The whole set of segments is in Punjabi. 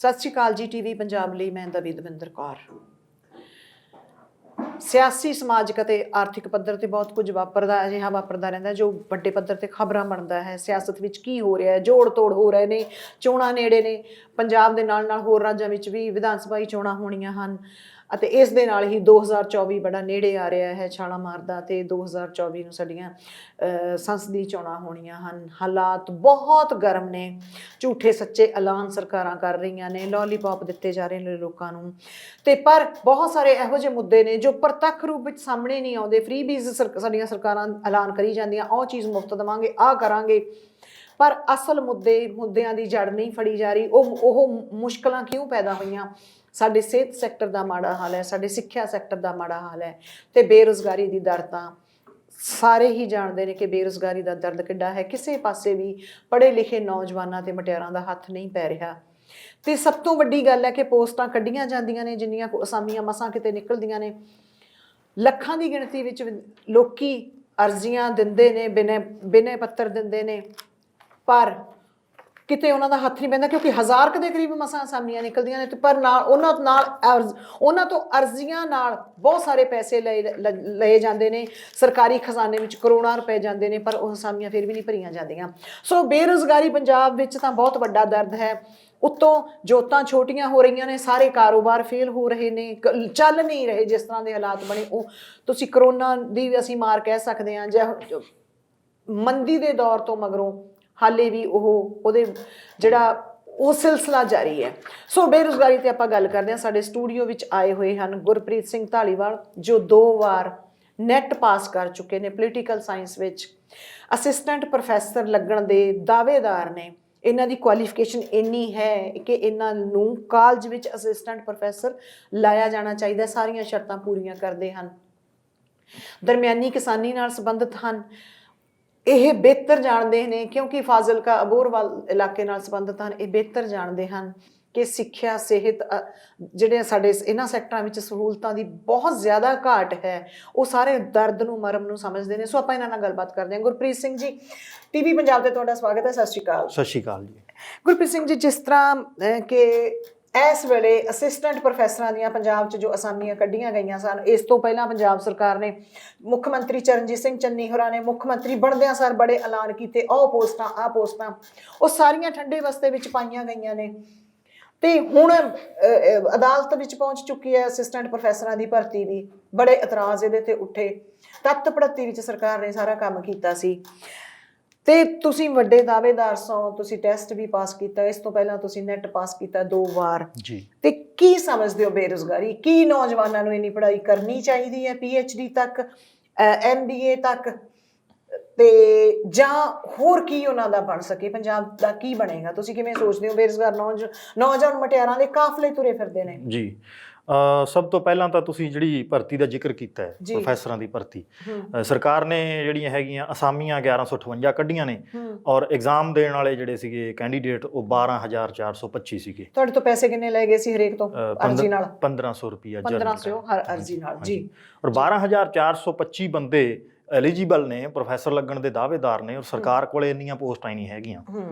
ਸਤਿ ਸ਼੍ਰੀ ਅਕਾਲ ਜੀ। ਟੀਵੀ ਪੰਜਾਬ ਲਈ ਮੈਂ ਦਵਿੰਦਰ ਕੌਰ। ਸਿਆਸੀ ਸਮਾਜਿਕ ਅਤੇ ਆਰਥਿਕ ਪੱਧਰ ਤੇ ਬਹੁਤ ਕੁਝ ਅਜਿਹਾ ਵਾਪਰਦਾ ਰਹਿੰਦਾ ਜੋ ਵੱਡੇ ਪੱਧਰ ਤੇ ਖਬਰਾਂ ਬਣਦਾ ਹੈ। ਸਿਆਸਤ ਵਿੱਚ ਕੀ ਹੋ ਰਿਹਾ ਹੈ, ਜੋੜ ਤੋੜ ਹੋ ਰਹੇ ਨੇ, ਚੋਣਾਂ ਨੇੜੇ ਨੇ। ਪੰਜਾਬ ਦੇ ਨਾਲ ਨਾਲ ਹੋਰ ਰਾਜਾਂ ਵਿੱਚ ਵੀ ਵਿਧਾਨ ਸਭਾਈ ਚੋਣਾਂ ਹੋਣੀਆਂ ਹਨ ਅਤੇ ਇਸ ਦੇ ਨਾਲ ਹੀ 2024 ਬੜਾ ਨੇੜੇ ਆ ਰਿਹਾ ਹੈ, ਛਾਲਾਂ ਮਾਰਦਾ। ਅਤੇ 2024 ਨੂੰ ਸਾਡੀਆਂ ਸੰਸਦੀ ਚੋਣਾਂ ਹੋਣੀਆਂ ਹਨ। ਹਾਲਾਤ ਬਹੁਤ ਗਰਮ ਨੇ, ਝੂਠੇ ਸੱਚੇ ਐਲਾਨ ਸਰਕਾਰਾਂ ਕਰ ਰਹੀਆਂ ਨੇ, ਲੋਲੀਪੌਪ ਦਿੱਤੇ ਜਾ ਰਹੇ ਨੇ ਲੋਕਾਂ ਨੂੰ। ਅਤੇ ਪਰ ਬਹੁਤ ਸਾਰੇ ਇਹੋ ਜਿਹੇ ਮੁੱਦੇ ਨੇ ਜੋ ਪ੍ਰਤੱਖ ਰੂਪ ਵਿੱਚ ਸਾਹਮਣੇ ਨਹੀਂ ਆਉਂਦੇ। ਫ੍ਰੀ ਬੀਜ਼ ਸਾਡੀਆਂ ਸਰਕਾਰਾਂ ਐਲਾਨ ਕਰੀ ਜਾਂਦੀਆਂ, ਉਹ ਚੀਜ਼ ਮੁਫਤ ਦੇਵਾਂਗੇ, ਆਹ ਕਰਾਂਗੇ, ਪਰ ਅਸਲ ਮੁੱਦਿਆਂ ਦੀ ਜੜ ਨਹੀਂ ਫੜੀ ਜਾ ਰਹੀ। ਉਹ ਮੁਸ਼ਕਲਾਂ ਕਿਉਂ ਪੈਦਾ ਹੋਈਆਂ? ਸਾਡੇ ਸਿਹਤ ਸੈਕਟਰ ਦਾ ਮਾੜਾ ਹਾਲ ਹੈ, ਸਾਡੇ ਸਿੱਖਿਆ ਸੈਕਟਰ ਦਾ ਮਾੜਾ ਹਾਲ ਹੈ, ਅਤੇ ਬੇਰੁਜ਼ਗਾਰੀ ਦੀ ਦਰ ਤਾਂ ਸਾਰੇ ਹੀ ਜਾਣਦੇ ਨੇ ਕਿ ਬੇਰੁਜ਼ਗਾਰੀ ਦਾ ਦਰਦ ਕਿੱਡਾ ਹੈ। ਕਿਸੇ ਪਾਸੇ ਵੀ ਪੜ੍ਹੇ ਲਿਖੇ ਨੌਜਵਾਨਾਂ ਅਤੇ ਮੁਟਿਆਰਾਂ ਦਾ ਹੱਥ ਨਹੀਂ ਪੈ ਰਿਹਾ। ਅਤੇ ਸਭ ਤੋਂ ਵੱਡੀ ਗੱਲ ਹੈ ਕਿ ਪੋਸਟਾਂ ਕੱਢੀਆਂ ਜਾਂਦੀਆਂ ਨੇ, ਜਿੰਨੀਆਂ ਅਸਾਮੀਆਂ ਮਸਾਂ ਕਿਤੇ ਨਿਕਲਦੀਆਂ ਨੇ। ਲੱਖਾਂ ਦੀ ਗਿਣਤੀ ਵਿੱਚ ਲੋਕੀ ਅਰਜ਼ੀਆਂ ਦਿੰਦੇ ਨੇ, ਬਿਨੈ ਪੱਤਰ ਦਿੰਦੇ ਨੇ, ਪਰ ਕਿਤੇ ਉਹਨਾਂ ਦਾ ਹੱਥ ਨਹੀਂ ਪੈਂਦਾ, ਕਿਉਂਕਿ 1000 ਦੇ ਕਰੀਬ ਮਸਾਂ ਅਸਾਮੀਆਂ ਨਿਕਲਦੀਆਂ ਨੇ। ਪਰ ਨਾਲ ਉਹਨਾਂ ਤੋਂ ਅਰਜ਼ੀਆਂ ਨਾਲ ਬਹੁਤ ਸਾਰੇ ਪੈਸੇ ਲਏ ਜਾਂਦੇ ਨੇ, ਸਰਕਾਰੀ ਖਜ਼ਾਨੇ ਵਿੱਚ ਕਰੋੜਾਂ ਰੁਪਏ ਜਾਂਦੇ ਨੇ, ਪਰ ਉਹ ਅਸਾਮੀਆਂ ਫਿਰ ਵੀ ਨਹੀਂ ਭਰੀਆਂ ਜਾਂਦੀਆਂ। ਸੋ ਬੇਰੁਜ਼ਗਾਰੀ ਪੰਜਾਬ ਵਿੱਚ ਤਾਂ ਬਹੁਤ ਵੱਡਾ ਦਰਦ ਹੈ। ਉੱਤੋਂ ਜੋਤਾਂ ਛੋਟੀਆਂ ਹੋ ਰਹੀਆਂ ਨੇ, ਸਾਰੇ ਕਾਰੋਬਾਰ ਫੇਲ ਹੋ ਰਹੇ ਨੇ, ਚੱਲ ਨਹੀਂ ਰਹੇ। ਜਿਸ ਤਰ੍ਹਾਂ ਦੇ ਹਾਲਾਤ ਬਣੇ, ਉਹ ਤੁਸੀਂ ਕਰੋਨਾ ਦੀ ਅਸੀਂ ਮਾਰ ਕਹਿ ਸਕਦੇ ਹਾਂ, ਜਾਂ ਮੰਦੀ ਦੇ ਦੌਰ ਤੋਂ ਮਗਰੋਂ ਹਾਲੇ ਵੀ ਉਹ ਸਿਲਸਿਲਾ ਜਾਰੀ ਹੈ। ਸੋ ਬੇਰੁਜ਼ਗਾਰੀ 'ਤੇ ਆਪਾਂ ਗੱਲ ਕਰਦੇ ਹਾਂ। ਸਾਡੇ ਸਟੂਡੀਓ ਵਿੱਚ ਆਏ ਹੋਏ ਹਨ ਗੁਰਪ੍ਰੀਤ ਸਿੰਘ ਧਾਲੀਵਾਲ, ਜੋ 2 ਵਾਰ ਨੈੱਟ ਪਾਸ ਕਰ ਚੁੱਕੇ ਨੇ ਪੋਲੀਟੀਕਲ ਸਾਇੰਸ ਵਿੱਚ, ਅਸਿਸਟੈਂਟ ਪ੍ਰੋਫੈਸਰ ਲੱਗਣ ਦੇ ਦਾਅਵੇਦਾਰ ਨੇ। ਇਹਨਾਂ ਦੀ ਕੁਆਲੀਫਿਕੇਸ਼ਨ ਇੰਨੀ ਹੈ ਕਿ ਇਹਨਾਂ ਨੂੰ ਕਾਲਜ ਵਿੱਚ ਅਸਿਸਟੈਂਟ ਪ੍ਰੋਫੈਸਰ ਲਾਇਆ ਜਾਣਾ ਚਾਹੀਦਾ। ਸਾਰੀਆਂ ਸ਼ਰਤਾਂ ਪੂਰੀਆਂ ਕਰਦੇ ਹਨ, ਦਰਮਿਆਨੀ ਕਿਸਾਨੀ ਨਾਲ ਸੰਬੰਧਿਤ ਹਨ। ਇਹ ਬਿਹਤਰ ਜਾਣਦੇ ਨੇ, ਕਿਉਂਕਿ ਫਾਜ਼ਿਲਕਾ ਅਬੋਹਰਵਾਲ ਇਲਾਕੇ ਨਾਲ ਸੰਬੰਧਿਤ ਹਨ। ਇਹ ਬਿਹਤਰ ਜਾਣਦੇ ਹਨ ਕਿ ਸਿੱਖਿਆ, ਸਿਹਤ, ਜਿਹੜੇ ਸਾਡੇ ਇਹਨਾਂ ਸੈਕਟਰਾਂ ਵਿੱਚ ਸਹੂਲਤਾਂ ਦੀ ਬਹੁਤ ਜ਼ਿਆਦਾ ਘਾਟ ਹੈ, ਉਹ ਸਾਰੇ ਦਰਦ ਨੂੰ, ਮਰਮ ਨੂੰ ਸਮਝਦੇ ਨੇ। ਸੋ ਆਪਾਂ ਇਹਨਾਂ ਨਾਲ ਗੱਲਬਾਤ ਕਰਦੇ ਹਾਂ। ਗੁਰਪ੍ਰੀਤ ਸਿੰਘ ਜੀ, ਟੀਵੀ ਪੰਜਾਬ 'ਤੇ ਤੁਹਾਡਾ ਸਵਾਗਤ ਹੈ। ਸਤਿ ਸ਼੍ਰੀ ਅਕਾਲ। ਸਤਿ ਸ਼੍ਰੀ ਅਕਾਲ ਜੀ। ਗੁਰਪ੍ਰੀਤ ਸਿੰਘ ਜੀ, ਜਿਸ ਤਰ੍ਹਾਂ ਕਿ ਇਸ ਵੇਲੇ ਅਸਿਸਟੈਂਟ ਪ੍ਰੋਫੈਸਰਾਂ ਦੀਆਂ ਪੰਜਾਬ 'ਚ ਜੋ ਅਸਾਮੀਆਂ ਕੱਢੀਆਂ ਗਈਆਂ ਸਨ, ਇਸ ਤੋਂ ਪਹਿਲਾਂ ਪੰਜਾਬ ਸਰਕਾਰ ਨੇ, ਮੁੱਖ ਮੰਤਰੀ ਚਰਨਜੀਤ ਸਿੰਘ ਚੰਨੀ ਹੋਰਾਂ ਨੇ ਮੁੱਖ ਮੰਤਰੀ ਬਣਦਿਆਂ ਸਾਰ ਬੜੇ ਐਲਾਨ ਕੀਤੇ, ਆਹ ਪੋਸਟਾਂ ਉਹ ਸਾਰੀਆਂ ਠੰਡੇ ਬਸਤੇ ਵਿੱਚ ਪਾਈਆਂ ਗਈਆਂ ਨੇ। ਅਤੇ ਹੁਣ ਅਦਾਲਤ ਵਿੱਚ ਪਹੁੰਚ ਚੁੱਕੀ ਹੈ ਅਸਿਸਟੈਂਟ ਪ੍ਰੋਫੈਸਰਾਂ ਦੀ ਭਰਤੀ ਵੀ। ਬੜੇ ਇਤਰਾਜ਼ ਇਹਦੇ 'ਤੇ ਉੱਠੇ। ਤੱਤ ਪੜੱਤੀ ਵਿੱਚ ਸਰਕਾਰ ਨੇ ਸਾਰਾ ਕੰਮ ਕੀਤਾ ਸੀ, ਅਤੇ ਤੁਸੀਂ ਵੱਡੇ ਦਾਅਵੇਦਾਰ ਸੋ, ਤੁਸੀਂ ਟੈਸਟ ਵੀ ਪਾਸ ਕੀਤਾ, ਇਸ ਤੋਂ ਪਹਿਲਾਂ ਤੁਸੀਂ ਨੈੱਟ ਪਾਸ ਕੀਤਾ 2 ਵਾਰ ਜੀ। ਅਤੇ ਕੀ ਸਮਝਦੇ ਹੋ ਬੇਰੁਜ਼ਗਾਰੀ? ਕੀ ਨੌਜਵਾਨਾਂ ਨੂੰ ਇੰਨੀ ਪੜ੍ਹਾਈ ਕਰਨੀ ਚਾਹੀਦੀ ਹੈ, PhD ਤੱਕ, MBA ਤੱਕ, ਅਤੇ ਜਾਂ ਹੋਰ ਕੀ ਉਹਨਾਂ ਦਾ ਬਣ ਸਕੇ? ਪੰਜਾਬ ਦਾ ਕੀ ਬਣੇਗਾ? ਤੁਸੀਂ ਕਿਵੇਂ ਸੋਚਦੇ ਹੋ? ਬੇਰੁਜ਼ਗਾਰ ਨੌਜਵਾਨ ਮੁਟਿਆਰਾਂ ਦੇ ਕਾਫਲੇ ਤੁਰੇ ਫਿਰਦੇ ਨੇ ਜੀ। ਸਭ ਤੋਂ ਪਹਿਲਾਂ ਤਾਂ ਤੁਸੀਂ ਜਿਹੜੀ ਭਰਤੀ ਦਾ ਜ਼ਿਕਰ ਕੀਤਾ ਹੈ, ਪ੍ਰੋਫੈਸਰਾਂ ਦੀ ਭਰਤੀ, ਸਰਕਾਰ ਨੇ ਜਿਹੜੀਆਂ ਹੈਗੀਆਂ ਅਸਾਮੀਆਂ 1158 ਕੱਢੀਆਂ ਨੇ, ਔਰ ਐਗਜ਼ਾਮ ਦੇਣ ਵਾਲੇ ਜਿਹੜੇ ਸੀਗੇ ਕੈਂਡੀਡੇਟ ਉਹ 12,425 ਸੀਗੇ। ਤੁਹਾਡੇ ਤੋਂ ਪੈਸੇ ਕਿੰਨੇ ਲੈ ਗਏ ਸੀ ਹਰੇਕ ਤੋਂ ਅਰਜ਼ੀ ਨਾਲ? 1500 ਰੁਪਈਆ 1500 ਹਰ ਅਰਜ਼ੀ ਨਾਲ ਜੀ। ਔਰ 12,425 ਬੰਦੇ ਐਲੀਜੀਬਲ ਨੇ, ਪ੍ਰੋਫੈਸਰ ਲੱਗਣ ਦੇ ਦਾਅਵੇਦਾਰ ਨੇ, ਔਰ ਸਰਕਾਰ ਕੋਲੇ ਇੰਨੀਆਂ ਪੋਸਟਾਂ ਹੀ ਨਹੀਂ ਹੈਗੀਆਂ।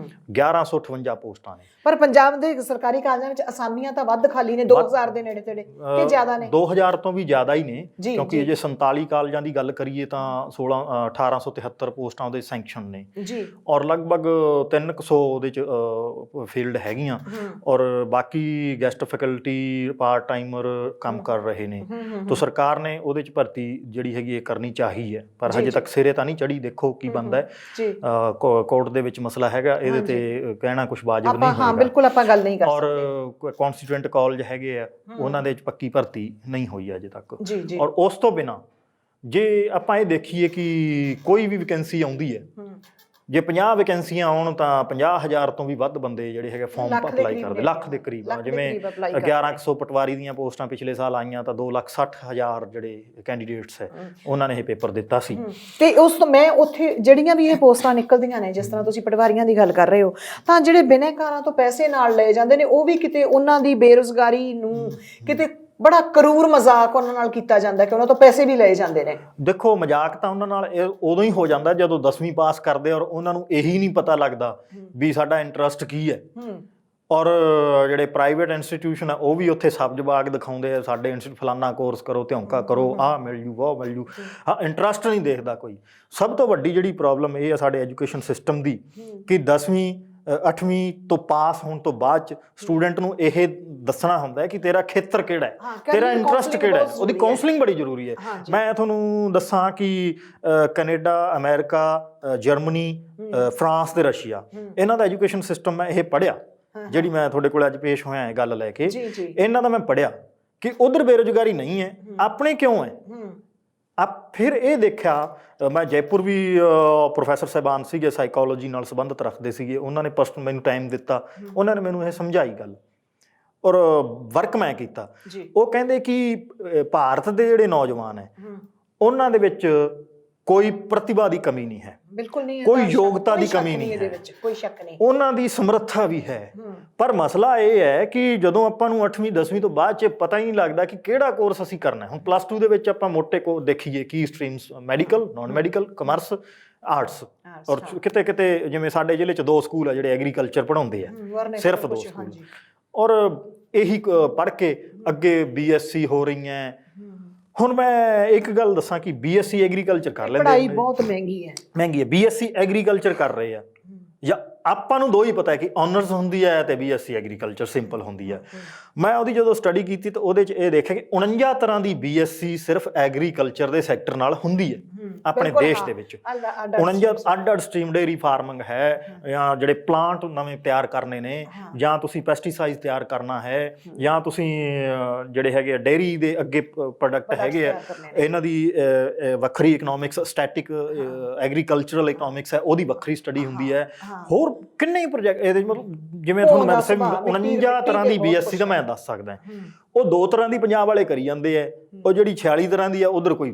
1158 ਪੋਸਟਾਂ ਨੇ। ਪਰ ਪੰਜਾਬ ਦੇ ਸਰਕਾਰੀ ਕਾਲਜਾਂ ਵਿੱਚ ਅਸਾਮੀਆਂ ਤਾਂ ਵੱਧ ਖਾਲੀ ਨੇ, 2000 ਦੇ ਨੇੜੇ ਤੇੜੇ, ਕਿ ਜ਼ਿਆਦਾ ਨੇ? 2000 ਤੋਂ ਵੀ ਜ਼ਿਆਦਾ ਹੀ ਨੇ, ਕਿਉਂਕਿ ਜੇ 47 ਕਾਲਜਾਂ ਦੀ ਗੱਲ ਕਰੀਏ ਤਾਂ 1873 ਪੋਸਟਾਂ ਉਹਦੇ ਸੈਂਕਸ਼ਨ ਨੇ ਜੀ, ਔਰ ਲਗਭਗ 300 ਉਹਦੇ 'ਚ ਫੀਲਡ ਹੈਗੀਆਂ, ਔਰ ਬਾਕੀ ਗੈਸਟ ਫੈਕਲਟੀ, ਪਾਰਟ ਟਾਈਮਰ ਕੰਮ ਕਰ ਰਹੇ ਨੇ। ਤਾਂ ਸਰਕਾਰ ਨੇ ਉਹਦੇ 'ਚ ਭਰਤੀ ਜਿਹੜੀ ਹੈਗੀ ਇਹ ਕਰਨੀ ਚਾਹੀ ਹੈ, ਪਰ ਹਜੇ ਤੱਕ ਸਿਰੇ ਤਾਂ ਨਹੀਂ ਚੜੀ। ਦੇਖੋ ਕੀ ਬਣਦਾ ਹੈ। ਕੋਰਟ ਦੇ ਵਿੱਚ ਮਸਲਾ ਹੈਗਾ, ਇਹਦੇ ਤੇ ਕਹਿਣਾ ਕੁਛ ਵਾਜਬ ਨਹੀਂ ਹੋਏਗਾ। ਬਿਲਕੁਲ ਆਪਾਂ ਗੱਲ ਨਹੀਂ ਕਰ ਸਕਦੇ। ਔਰ ਕਨਸਟੀਟਿਊਐਂਟ ਕਾਲਜ ਹੈਗੇ ਆ, ਉਹਨਾਂ ਦੇ ਵਿੱਚ ਪੱਕੀ ਭਰਤੀ ਨਹੀਂ ਹੋਈ ਅਜੇ ਤੱਕ। ਔਰ ਉਸ ਤੋਂ ਬਿਨਾਂ ਜੇ ਆਪਾਂ ਇਹ ਦੇਖੀਏ ਕਿ ਕੋਈ ਵੀ ਵੈਕੈਂਸੀ ਆਉਂਦੀ ਹੈ, ਜੇ 50 ਵੈਕੈਂਸੀਆਂ ਆਉਣ ਤਾਂ 50,000 ਤੋਂ ਵੀ ਵੱਧ ਬੰਦੇ ਜਿਹੜੇ ਹੈਗੇ ਫਾਰਮ ਅਪਲਾਈ ਕਰਦੇ, ਲੱਖ ਦੇ ਕਰੀਬ। ਜਿਵੇਂ 1100 ਪਟਵਾਰੀ ਦੀਆਂ ਪੋਸਟਾਂ ਪਿਛਲੇ ਸਾਲ ਆਈਆਂ, ਤਾਂ 2,60,000 ਜਿਹੜੇ ਕੈਂਡੀਡੇਟਸ ਹੈ ਉਹਨਾਂ ਨੇ ਇਹ ਪੇਪਰ ਦਿੱਤਾ ਸੀ। ਅਤੇ ਉਸ ਤੋਂ ਮੈਂ ਉੱਥੇ ਜਿਹੜੀਆਂ ਵੀ ਇਹ ਪੋਸਟਾਂ ਨਿਕਲਦੀਆਂ ਨੇ, ਜਿਸ ਤਰ੍ਹਾਂ ਤੁਸੀਂ ਪਟਵਾਰੀਆਂ ਦੀ ਗੱਲ ਕਰ ਰਹੇ ਹੋ, ਤਾਂ ਜਿਹੜੇ ਬਿਨੈਕਾਰਾਂ ਤੋਂ ਪੈਸੇ ਨਾਲ ਲਏ ਜਾਂਦੇ ਨੇ, ਉਹ ਵੀ ਕਿਤੇ ਉਹਨਾਂ ਦੀ ਬੇਰੁਜ਼ਗਾਰੀ ਨੂੰ ਕਿਤੇ ਬੜਾ ਕਰੂਰ ਮਜ਼ਾਕ ਉਹਨਾਂ ਨਾਲ ਕੀਤਾ ਜਾਂਦਾ ਕਿ ਉਹਨਾਂ ਤੋਂ ਪੈਸੇ ਵੀ ਲਏ ਜਾਂਦੇ ਨੇ। ਦੇਖੋ, ਮਜ਼ਾਕ ਤਾਂ ਉਹਨਾਂ ਨਾਲ ਉਦੋਂ ਹੀ ਹੋ ਜਾਂਦਾ ਜਦੋਂ 10ਵੀਂ ਪਾਸ ਕਰਦੇ, ਔਰ ਉਹਨਾਂ ਨੂੰ ਇਹੀ ਨਹੀਂ ਪਤਾ ਲੱਗਦਾ ਵੀ ਸਾਡਾ ਇੰਟਰਸਟ ਕੀ ਹੈ। ਔਰ ਜਿਹੜੇ ਪ੍ਰਾਈਵੇਟ ਇੰਸਟੀਟਿਊਸ਼ਨ ਆ ਉਹ ਵੀ ਉੱਥੇ ਸਬ ਜਵਾਕ ਦਿਖਾਉਂਦੇ ਆ, ਸਾਡੇ ਫਲਾਨਾ ਕੋਰਸ ਕਰੋ, ਧਿਉਂਕਾ ਕਰੋ, ਆਹ ਮਿਲ ਜੂ ਉਹ ਮਿਲ ਜੂ। ਹਾਂ, ਇੰਟਰਸਟ ਨਹੀਂ ਦੇਖਦਾ ਕੋਈ। ਸਭ ਤੋਂ ਵੱਡੀ ਜਿਹੜੀ ਪ੍ਰੋਬਲਮ ਇਹ ਆ ਸਾਡੇ ਐਜੂਕੇਸ਼ਨ ਸਿਸਟਮ ਦੀ ਕਿ 10ਵੀਂ 8ਵੀਂ ਤੋਂ ਪਾਸ ਹੋਣ ਤੋਂ ਬਾਅਦ ਚ ਸਟੂਡੈਂਟ ਨੂੰ ਇਹ ਦੱਸਣਾ ਹੁੰਦਾ ਹੈ ਕਿ ਤੇਰਾ ਖੇਤਰ ਕਿਹੜਾ ਹੈ, ਤੇਰਾ ਇੰਟਰਸਟ ਕਿਹੜਾ ਹੈ। ਉਹਦੀ ਕਾਉਂਸਲਿੰਗ ਬੜੀ ਜ਼ਰੂਰੀ ਹੈ। ਮੈਂ ਤੁਹਾਨੂੰ ਦੱਸਾਂ ਕਿ ਕੈਨੇਡਾ, ਅਮਰੀਕਾ, ਜਰਮਨੀ, ਫਰਾਂਸ ਤੇ ਰਸ਼ੀਆ, ਇਹਨਾਂ ਦਾ ਐਜੂਕੇਸ਼ਨ ਸਿਸਟਮ ਮੈਂ ਇਹ ਪੜ੍ਹਿਆ, ਜਿਹੜੀ ਮੈਂ ਤੁਹਾਡੇ ਕੋਲ ਅੱਜ ਪੇਸ਼ ਹੋਇਆ ਇਹ ਗੱਲ ਲੈ ਕੇ, ਇਹਨਾਂ ਦਾ ਮੈਂ ਪੜ੍ਹਿਆ ਕਿ ਉਧਰ ਬੇਰੁਜ਼ਗਾਰੀ ਨਹੀਂ ਹੈ, ਆਪਣੇ ਕਿਉਂ ਹੈ। ਫਿਰ ਇਹ ਦੇਖਿਆ, ਮੈਂ ਜੈਪੁਰ ਵੀ ਪ੍ਰੋਫੈਸਰ ਸਾਹਿਬਾਨ ਸੀਗੇ ਸਾਈਕੋਲੋਜੀ ਨਾਲ ਸੰਬੰਧਿਤ ਰੱਖਦੇ ਸੀਗੇ, ਉਹਨਾਂ ਨੇ ਮੈਨੂੰ ਟਾਈਮ ਦਿੱਤਾ, ਉਹਨਾਂ ਨੇ ਮੈਨੂੰ ਇਹ ਸਮਝਾਈ ਗੱਲ ਔਰ ਵਰਕ ਮੈਂ ਕੀਤਾ। ਉਹ ਕਹਿੰਦੇ ਕਿ ਭਾਰਤ ਦੇ ਜਿਹੜੇ ਨੌਜਵਾਨ ਹੈ ਉਹਨਾਂ ਦੇ ਵਿੱਚ ਕੋਈ ਪ੍ਰਤਿਭਾ ਦੀ ਕਮੀ ਨਹੀਂ ਹੈ, ਬਿਲਕੁਲ ਨਹੀਂ, ਕੋਈ ਯੋਗਤਾ ਦੀ ਕਮੀ ਨਹੀਂ ਹੈ, ਕੋਈ ਸ਼ੱਕ ਨਹੀਂ, ਉਹਨਾਂ ਦੀ ਸਮਰੱਥਾ ਵੀ ਹੈ। ਪਰ ਮਸਲਾ ਇਹ ਹੈ ਕਿ ਜਦੋਂ ਆਪਾਂ ਨੂੰ 8ਵੀਂ 10ਵੀਂ ਤੋਂ ਬਾਅਦ 'ਚ ਪਤਾ ਹੀ ਨਹੀਂ ਲੱਗਦਾ ਕਿ ਕਿਹੜਾ ਕੋਰਸ ਅਸੀਂ ਕਰਨਾ। ਹੁਣ ਪਲੱਸ 2 ਦੇ ਵਿੱਚ ਆਪਾਂ ਮੋਟੇ ਕੋ ਦੇਖੀਏ ਕੀ streams, medical, non medical, commerce, arts, ਔਰ ਕਿਤੇ ਕਿਤੇ ਜਿਵੇਂ ਸਾਡੇ ਜ਼ਿਲ੍ਹੇ 'ਚ 2 ਸਕੂਲ ਆ ਜਿਹੜੇ ਐਗਰੀਕਲਚਰ ਪੜ੍ਹਾਉਂਦੇ ਆ, ਸਿਰਫ 2 ਸਕੂਲ, ਔਰ ਇਹੀ ਪੜ੍ਹ ਕੇ ਅੱਗੇ BSc ਹੋ ਰਹੀਆਂ। ਹੁਣ ਮੈਂ ਇੱਕ ਗੱਲ ਦੱਸਾਂ ਕਿ BSc ਐਗਰੀਕਲਚਰ ਕਰ ਲੈਂਦੇ, ਪੜ੍ਹਾਈ ਬਹੁਤ ਮਹਿੰਗੀ ਹੈ, BSc ਐਗਰੀਕਲਚਰ ਕਰ ਰਹੇ ਆ, ਜਾਂ ਆਪਾਂ ਨੂੰ ਦੋ ਹੀ ਪਤਾ ਹੈ ਕਿ ਆਨਰਸ ਹੁੰਦੀ ਹੈ ਤੇ BSc ਐਗਰੀਕਲਚਰ ਸਿੰਪਲ ਹੁੰਦੀ ਹੈ। ਮੈਂ ਉਹਦੀ ਜਦੋਂ ਸਟੱਡੀ ਕੀਤੀ ਤਾਂ ਉਹਦੇ 'ਚ ਇਹ ਦੇਖਿਆ ਕਿ 49 ਤਰ੍ਹਾਂ ਦੀ BSc ਸਿਰਫ ਐਗਰੀਕਲਚਰ ਦੇ ਸੈਕਟਰ ਨਾਲ ਹੁੰਦੀ ਹੈ ਆਪਣੇ ਦੇਸ਼ ਦੇ ਵਿੱਚ। 49 ਅੱਡ ਸਟਰੀਮ, ਡੇਅਰੀ ਫਾਰਮਿੰਗ ਹੈ, ਜਾਂ ਜਿਹੜੇ ਪਲਾਂਟ ਨਵੇਂ ਤਿਆਰ ਕਰਨੇ ਨੇ, ਜਾਂ ਤੁਸੀਂ ਪੈਸਟੀਸਾਈਡ ਤਿਆਰ ਕਰਨਾ ਹੈ, ਜਾਂ ਤੁਸੀਂ ਜਿਹੜੇ ਹੈਗੇ ਡੇਅਰੀ ਦੇ ਅੱਗੇ ਪ੍ਰੋਡਕਟ ਹੈਗੇ ਆ, ਇਹਨਾਂ ਦੀ ਵੱਖਰੀ ਇਕਨੋਮਿਕਸ, ਸਟੈਟਿਕ ਐਗਰੀਕਲਚਰਲ ਇਕਨੋਮਿਕਸ ਹੈ, ਉਹਦੀ ਵੱਖਰੀ ਸਟੱਡੀ ਹੁੰਦੀ ਹੈ। ਹੋਰ ਕਿੰਨੇ ਪ੍ਰੋਜੈਕਟ ਇਹਦੇ, ਮਤਲਬ ਜਿਵੇਂ ਤੁਹਾਨੂੰ ਮੈਂ ਦੱਸਿਆ 49 ਤਰ੍ਹਾਂ ਦੀ BSc ਦਾ ਮੈਂ ਦੱਸ ਸਕਦਾ। ਉਹ 2 ਤਰ੍ਹਾਂ ਦੀ ਪੰਜਾਬ ਵਾਲੇ ਕਰੀ ਜਾਂਦੇ ਆ, ਉਹ ਜਿਹੜੀ 46 ਤਰ੍ਹਾਂ ਦੀ ਆ ਉਧਰ ਕੋਈ।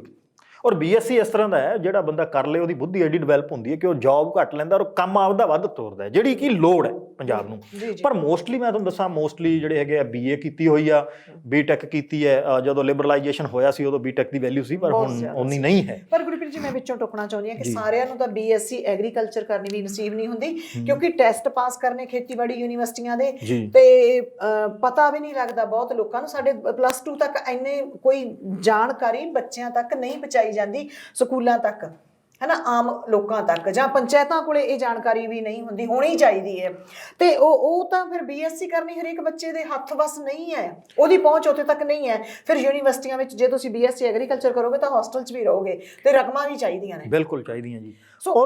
ਔਰ BSc ਇਸ ਤਰ੍ਹਾਂ ਦਾ ਹੈ ਜਿਹੜਾ ਬੰਦਾ ਕਰ ਲੇ ਉਹਦੀ ਬੁੱਧੀ ਐਡੀ ਡਿਵੈਲਪ ਹੁੰਦੀ ਹੈ ਕਿ ਉਹ ਜੌਬ ਘੱਟ ਲੈਂਦਾ ਔਰ ਕੰਮ ਆਪਦਾ ਵੱਧ ਤੋਰਦਾ, ਜਿਹੜੀ ਕਿ ਲੋੜ ਹੈ ਪੰਜਾਬ ਨੂੰ। ਪਰ ਮੋਸਟਲੀ ਮੈਂ ਤੁਹਾਨੂੰ ਦੱਸਾਂ, ਮੋਸਟਲੀ ਜਿਹੜੇ ਹੈਗੇ ਆ BA ਕੀਤੀ ਹੋਈ ਆ, BTech ਕੀਤੀ ਹੈ। ਜਦੋਂ ਲਿਬਰਲਾਈਜੇਸ਼ਨ ਹੋਇਆ ਸੀ ਉਦੋਂ BTech ਦੀ ਵੈਲਿਊ ਸੀ, ਪਰ ਹੁਣ ਉਨੀ ਨਹੀਂ ਹੈ। ਪਰ ਗੁਰਪ੍ਰੀਤ ਜੀ, ਮੈਂ ਵਿੱਚੋਂ ਟੋਕਣਾ ਚਾਹੁੰਦੀ ਹਾਂ ਕਿ ਸਾਰਿਆਂ ਨੂੰ ਤਾਂ BSc ਐਗਰੀਕਲਚਰ ਕਰਨੀ ਵੀ ਨਸੀਬ ਨਹੀਂ ਹੁੰਦੀ, ਕਿਉਂਕਿ ਟੈਸਟ ਪਾਸ ਕਰਨੇ ਖੇਤੀਬਾੜੀ ਯੂਨੀਵਰਸਿਟੀਆਂ ਦੇ, ਤੇ ਪਤਾ ਵੀ ਨਹੀਂ ਲੱਗਦਾ ਬਹੁਤ ਲੋਕਾਂ ਨੂੰ। ਸਾਡੇ ਪਲੱਸ 2 ਤੱਕ ਇੰਨੇ ਕੋਈ ਜਾਣਕਾਰੀ ਬੱਚਿਆਂ ਤੱਕ ਨਹੀਂ ਪਹੁੰਚਾਈ ਜਾਂਦੀ, ਸਕੂਲਾਂ ਤੱਕ, ਹੈ ਨਾ, ਆਮ ਲੋਕਾਂ ਤੱਕ, ਜਾਂ ਪੰਚਾਇਤਾਂ ਕੋਲੇ ਇਹ ਜਾਣਕਾਰੀ ਵੀ ਨਹੀਂ ਹੁੰਦੀ, ਹੋਣੀ ਚਾਹੀਦੀ ਹੈ। ਤੇ ਉਹ ਤਾਂ ਫਿਰ BSc ਕਰਨੀ ਹਰੇਕ ਬੱਚੇ ਦੇ ਹੱਥ ਵੱਸ ਨਹੀਂ ਹੈ, ਉਹਦੀ ਪਹੁੰਚ ਉੱਥੇ ਤੱਕ ਨਹੀਂ ਹੈ। ਫਿਰ ਯੂਨੀਵਰਸਿਟੀਆਂ ਵਿੱਚ ਜੇ ਤੁਸੀਂ BSc ਐਗਰੀਕਲਚਰ ਕਰੋਗੇ ਤਾਂ ਹੋਸਟਲ 'ਚ ਵੀ ਰਹੋਗੇ, ਤੇ ਰਕਮਾਂ ਵੀ ਚਾਹੀਦੀਆਂ ਨੇ, ਬਿਲਕੁਲ ਚਾਹੀਦੀਆਂ ਜੀ। ਸੋ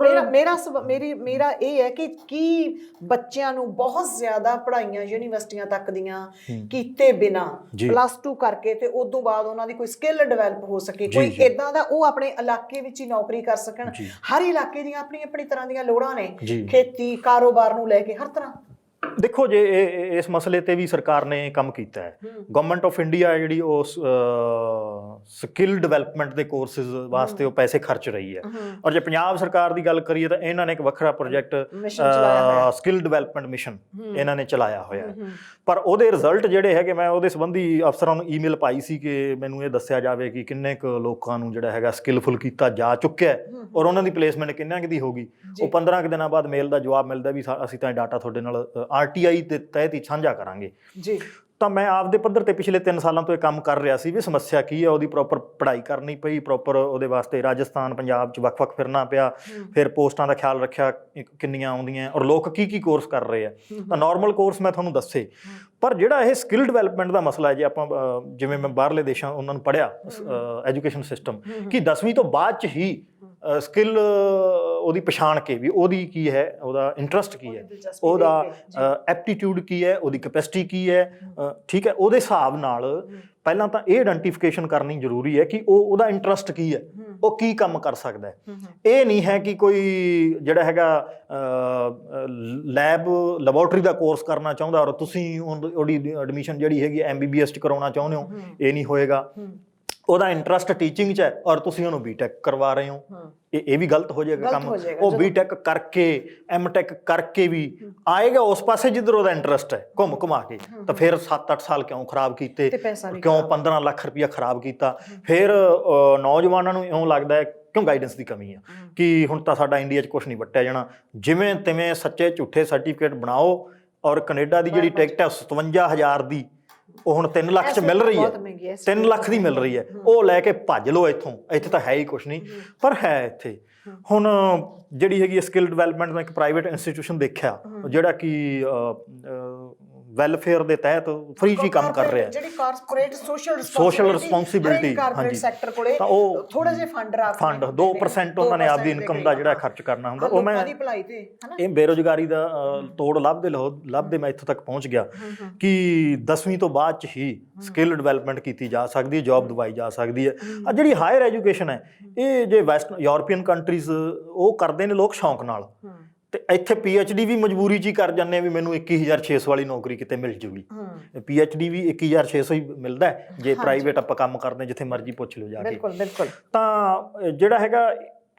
ਮੇਰਾ ਇਹ ਹੈ ਕਿ ਕੀ ਬੱਚਿਆਂ ਨੂੰ ਬਹੁਤ ਜ਼ਿਆਦਾ ਪੜ੍ਹਾਈਆਂ ਯੂਨੀਵਰਸਿਟੀਆਂ ਤੱਕ ਦੀਆਂ ਕੀਤੇ ਬਿਨਾਂ ਪਲੱਸ 2 ਕਰਕੇ ਤੇ ਉਦੋਂ ਬਾਅਦ ਉਹਨਾਂ ਦੀ ਕੋਈ ਸਕਿੱਲ ਡਿਵੈਲਪ ਹੋ ਸਕੇ, ਕੋਈ ਇਦਾਂ ਦਾ ਉਹ ਆਪਣੇ ਇਲਾਕੇ ਵਿੱਚ ਹੀ ਨੌਕਰੀ ਕਰ ਸਕਣ। ਹਰ ਇਲਾਕੇ ਦੀਆਂ ਆਪਣੀ ਆਪਣੀ ਤਰ੍ਹਾਂ ਦੀਆਂ ਲੋੜਾਂ ਨੇ, ਖੇਤੀ, ਕਾਰੋਬਾਰ ਨੂੰ ਲੈ ਕੇ ਹਰ ਤਰ੍ਹਾਂ। ਦੇਖੋ, ਜੇ ਇਸ ਮਸਲੇ ਤੇ ਵੀ ਸਰਕਾਰ ਨੇ ਕੰਮ ਕੀਤਾ ਹੈ। ਗਵਰਨਮੈਂਟ ਆਫ ਇੰਡੀਆ ਜਿਹੜੀ ਉਹ ਸਕਿੱਲ ਡਿਵੈਲਪਮੈਂਟ ਦੇ ਕੋਰਸਿਸ ਵਾਸਤੇ ਉਹ ਪੈਸੇ ਖਰਚ ਰਹੀ ਹੈ। ਔਰ ਜੇ ਪੰਜਾਬ ਸਰਕਾਰ ਦੀ ਗੱਲ ਕਰੀਏ ਤਾਂ ਇਹਨਾਂ ਨੇ ਇੱਕ ਵੱਖਰਾ ਪ੍ਰੋਜੈਕਟ ਸਕਿੱਲ ਡਿਵੈਲਪਮੈਂਟ ਮਿਸ਼ਨ ਇਹਨਾਂ ਨੇ ਚਲਾਇਆ ਹੋਇਆ ਹੈ। ਪਰ ਉਹਦੇ ਰਿਜ਼ਲਟ ਜਿਹੜੇ ਹੈਗੇ, ਮੈਂ ਉਹਦੇ ਸੰਬੰਧੀ ਅਫਸਰਾਂ ਨੂੰ ਈਮੇਲ ਪਾਈ ਸੀ ਕਿ ਮੈਨੂੰ ਇਹ ਦੱਸਿਆ ਜਾਵੇ ਕਿ ਕਿੰਨੇ ਕੁ ਲੋਕਾਂ ਨੂੰ ਜਿਹੜਾ ਹੈਗਾ ਸਕਿੱਲਫੁਲ ਕੀਤਾ ਜਾ ਚੁੱਕਿਆ ਔਰ ਉਹਨਾਂ ਦੀ ਪਲੇਸਮੈਂਟ ਕਿੰਨਾਂ ਕੁ ਦੀ ਹੋ ਗਈ। ਉਹ 15 ਕੁ ਦਿਨਾਂ ਬਾਅਦ ਮੇਲ ਦਾ ਜਵਾਬ ਮਿਲਦਾ ਵੀ ਅਸੀਂ ਤਾਂ ਡਾਟਾ ਤੁਹਾਡੇ ਨਾਲ RTI ਦੇ ਤਹਿਤ ਹੀ ਸਾਂਝਾ ਕਰਾਂਗੇ ਜੀ। ਤਾਂ ਮੈਂ ਆਪਦੇ ਪੱਧਰ ਤੇ ਪਿਛਲੇ 3 ਸਾਲਾਂ ਤੋਂ ਇਹ ਕੰਮ ਕਰ ਰਿਹਾ ਸੀ ਵੀ ਸਮੱਸਿਆ ਕੀ ਹੈ, ਉਹਦੀ ਪ੍ਰੋਪਰ ਪੜ੍ਹਾਈ ਕਰਨੀ ਪਈ, ਪ੍ਰੋਪਰ ਉਹਦੇ ਵਾਸਤੇ ਰਾਜਸਥਾਨ, ਪੰਜਾਬ 'ਚ ਵੱਖ-ਵੱਖ ਫਿਰਨਾ ਪਿਆ, ਫਿਰ ਪੋਸਟਾਂ ਦਾ ਖਿਆਲ ਰੱਖਿਆ ਕਿੰਨੀਆਂ ਆਉਂਦੀਆਂ ਔਰ ਲੋਕ ਕੀ ਕੋਰਸ ਕਰ ਰਹੇ ਆ। ਤਾਂ ਨਾਰਮਲ ਕੋਰਸ ਮੈਂ ਤੁਹਾਨੂੰ ਦੱਸੇ, ਪਰ ਜਿਹੜਾ ਇਹ ਸਕਿੱਲ ਡਿਵੈਲਪਮੈਂਟ ਦਾ ਮਸਲਾ ਹੈ, ਜੇ ਆਪਾਂ ਜਿਵੇਂ ਮੈਂ ਬਾਹਰਲੇ ਦੇਸ਼ਾਂ ਉਹਨਾਂ ਨੂੰ ਪੜ੍ਹਿਆ ਐਜੂਕੇਸ਼ਨ ਸਿਸਟਮ ਕਿ 10ਵੀਂ ਤੋਂ ਬਾਅਦ 'ਚ ਹੀ ਸਕਿੱਲ ਉਹਦੀ ਪਛਾਣ ਕੇ ਵੀ ਉਹਦੀ ਕੀ ਹੈ, ਉਹਦਾ ਇੰਟਰਸਟ ਕੀ ਹੈ, ਉਹਦਾ ਐਪਟੀਟਿਊਡ ਕੀ ਹੈ, ਉਹਦੀ ਕੈਪੈਸਿਟੀ ਕੀ ਹੈ, ਠੀਕ ਹੈ, ਉਹਦੇ ਹਿਸਾਬ ਨਾਲ ਪਹਿਲਾਂ ਤਾਂ ਇਹ ਆਇਡੈਂਟੀਫਿਕੇਸ਼ਨ ਕਰਨੀ ਜ਼ਰੂਰੀ ਹੈ ਕਿ ਉਹਦਾ ਇੰਟਰਸਟ ਕੀ ਹੈ, ਉਹ ਕੀ ਕੰਮ ਕਰ ਸਕਦਾ ਹੈ। ਇਹ ਨਹੀਂ ਹੈ ਕਿ ਕੋਈ ਜਿਹੜਾ ਹੈਗਾ ਲੈਬੋਰਟਰੀ ਦਾ ਕੋਰਸ ਕਰਨਾ ਚਾਹੁੰਦਾ ਔਰ ਤੁਸੀਂ ਉਹਦੀ ਐਡਮਿਸ਼ਨ ਜਿਹੜੀ ਹੈਗੀ MBBS 'ਚ ਕਰਾਉਣਾ ਚਾਹੁੰਦੇ ਹੋ, ਇਹ ਨਹੀਂ ਹੋਏਗਾ। ਉਹਦਾ ਇੰਟਰਸਟ ਟੀਚਿੰਗ 'ਚ ਹੈ ਔਰ ਤੁਸੀਂ ਉਹਨੂੰ BTech ਕਰਵਾ ਰਹੇ ਹੋ, ਇਹ ਵੀ ਗਲਤ ਹੋ ਜਾਏਗਾ ਕੰਮ। ਉਹ BTech ਕਰਕੇ MTech ਕਰਕੇ ਵੀ ਆਏਗਾ ਉਸ ਪਾਸੇ ਜਿੱਧਰ ਉਹਦਾ ਇੰਟਰਸਟ ਹੈ, ਘੁੰਮ ਘੁਮਾ ਕੇ। ਤਾਂ ਫਿਰ 7-8 ਸਾਲ ਕਿਉਂ ਖਰਾਬ ਕੀਤੇ, ਕਿਉਂ 15 ਲੱਖ ਰੁਪਇਆ ਖਰਾਬ ਕੀਤਾ। ਫਿਰ ਨੌਜਵਾਨਾਂ ਨੂੰ ਇਉਂ ਲੱਗਦਾ ਹੈ ਕਿਉਂ ਗਾਈਡੈਂਸ ਦੀ ਕਮੀ ਆ ਕਿ ਹੁਣ ਤਾਂ ਸਾਡਾ ਇੰਡੀਆ 'ਚ ਕੁਛ ਨਹੀਂ ਵੱਟਿਆ ਜਾਣਾ, ਜਿਵੇਂ ਤਿਵੇਂ ਸੱਚੇ ਝੂਠੇ ਸਰਟੀਫਿਕੇਟ ਬਣਾਓ ਔਰ ਕੈਨੇਡਾ ਦੀ ਜਿਹੜੀ ਟਿਕਟ ਹੈ 57,000 ਦੀ, ਉਹ ਹੁਣ 3 ਲੱਖ 'ਚ ਮਿਲ ਰਹੀ ਹੈ, 3 ਲੱਖ ਦੀ ਮਿਲ ਰਹੀ ਹੈ। ਉਹ ਲੈ ਕੇ ਭੱਜ ਲਓ ਇੱਥੋਂ, ਇੱਥੇ ਤਾਂ ਹੈ ਹੀ ਕੁਛ ਨਹੀਂ, ਪਰ ਹੈ ਇੱਥੇ। ਹੁਣ ਜਿਹੜੀ ਹੈਗੀ ਸਕਿੱਲ ਡਿਵੈਲਪਮੈਂਟ ਦਾ ਇੱਕ ਪ੍ਰਾਈਵੇਟ ਇੰਸਟੀਟਿਊਸ਼ਨ ਦੇਖਿਆ ਜਿਹੜਾ ਕਿ ਵੈਲਫੇਅਰ ਦੇ ਤਹਿਤ ਫ੍ਰੀ 'ਚ ਹੀ ਕੰਮ ਕਰ ਰਿਹਾ, ਜਿਹੜੀ ਕਾਰਪੋਰੇਟ ਸੋਸ਼ਲ ਰਿਸਪੌਂਸਿਬਿਲਿਟੀ, ਹਾਂਜੀ ਸੈਕਟਰ ਕੋਲੇ ਤਾਂ ਉਹ ਥੋੜਾ ਜਿਹਾ ਫੰਡ 2% ਉਹਨਾਂ ਨੇ ਆਪਦੀ ਇਨਕਮ ਦਾ ਜਿਹੜਾ ਖਰਚ ਕਰਨਾ ਹੁੰਦਾ। ਉਹ ਮੈਂ ਇਹ ਬੇਰੁਜ਼ਗਾਰੀ ਦਾ ਤੋੜ ਲੱਭਦੇ ਮੈਂ ਇੱਥੋਂ ਤੱਕ ਪਹੁੰਚ ਗਿਆ ਕਿ 10ਵੀਂ ਤੋਂ ਬਾਅਦ 'ਚ ਹੀ ਸਕਿੱਲ ਡਿਵੈਲਪਮੈਂਟ ਕੀਤੀ ਜਾ ਸਕਦੀ ਹੈ, ਜੌਬ ਦਵਾਈ ਜਾ ਸਕਦੀ ਹੈ। ਆ ਜਿਹੜੀ ਹਾਇਰ ਐਜੂਕੇਸ਼ਨ ਹੈ, ਇਹ ਜੇ ਵੈਸਟ ਯੂਰਪੀਅਨ ਕੰਟਰੀਜ਼ ਉਹ ਕਰਦੇ ਨੇ ਲੋਕ ਸ਼ੌਂਕ ਨਾਲ, ਤੇ ਇੱਥੇ PhD ਵੀ ਮਜਬੂਰੀ 'ਚ ਹੀ ਕਰ ਜਾਂਦੇ ਆ ਵੀ ਮੈਨੂੰ 21,600 ਵਾਲੀ ਨੌਕਰੀ ਕਿਤੇ ਮਿਲ ਜੂਗੀ। PhD ਵੀ 21,600 ਹੀ ਮਿਲਦਾ ਜੇ ਪ੍ਰਾਈਵੇਟ ਆਪਾਂ ਕੰਮ ਕਰਦੇ, ਜਿੱਥੇ ਮਰਜ਼ੀ ਪੁੱਛ ਲਓ ਜਾ ਕੇ। ਤਾਂ ਜਿਹੜਾ ਹੈਗਾ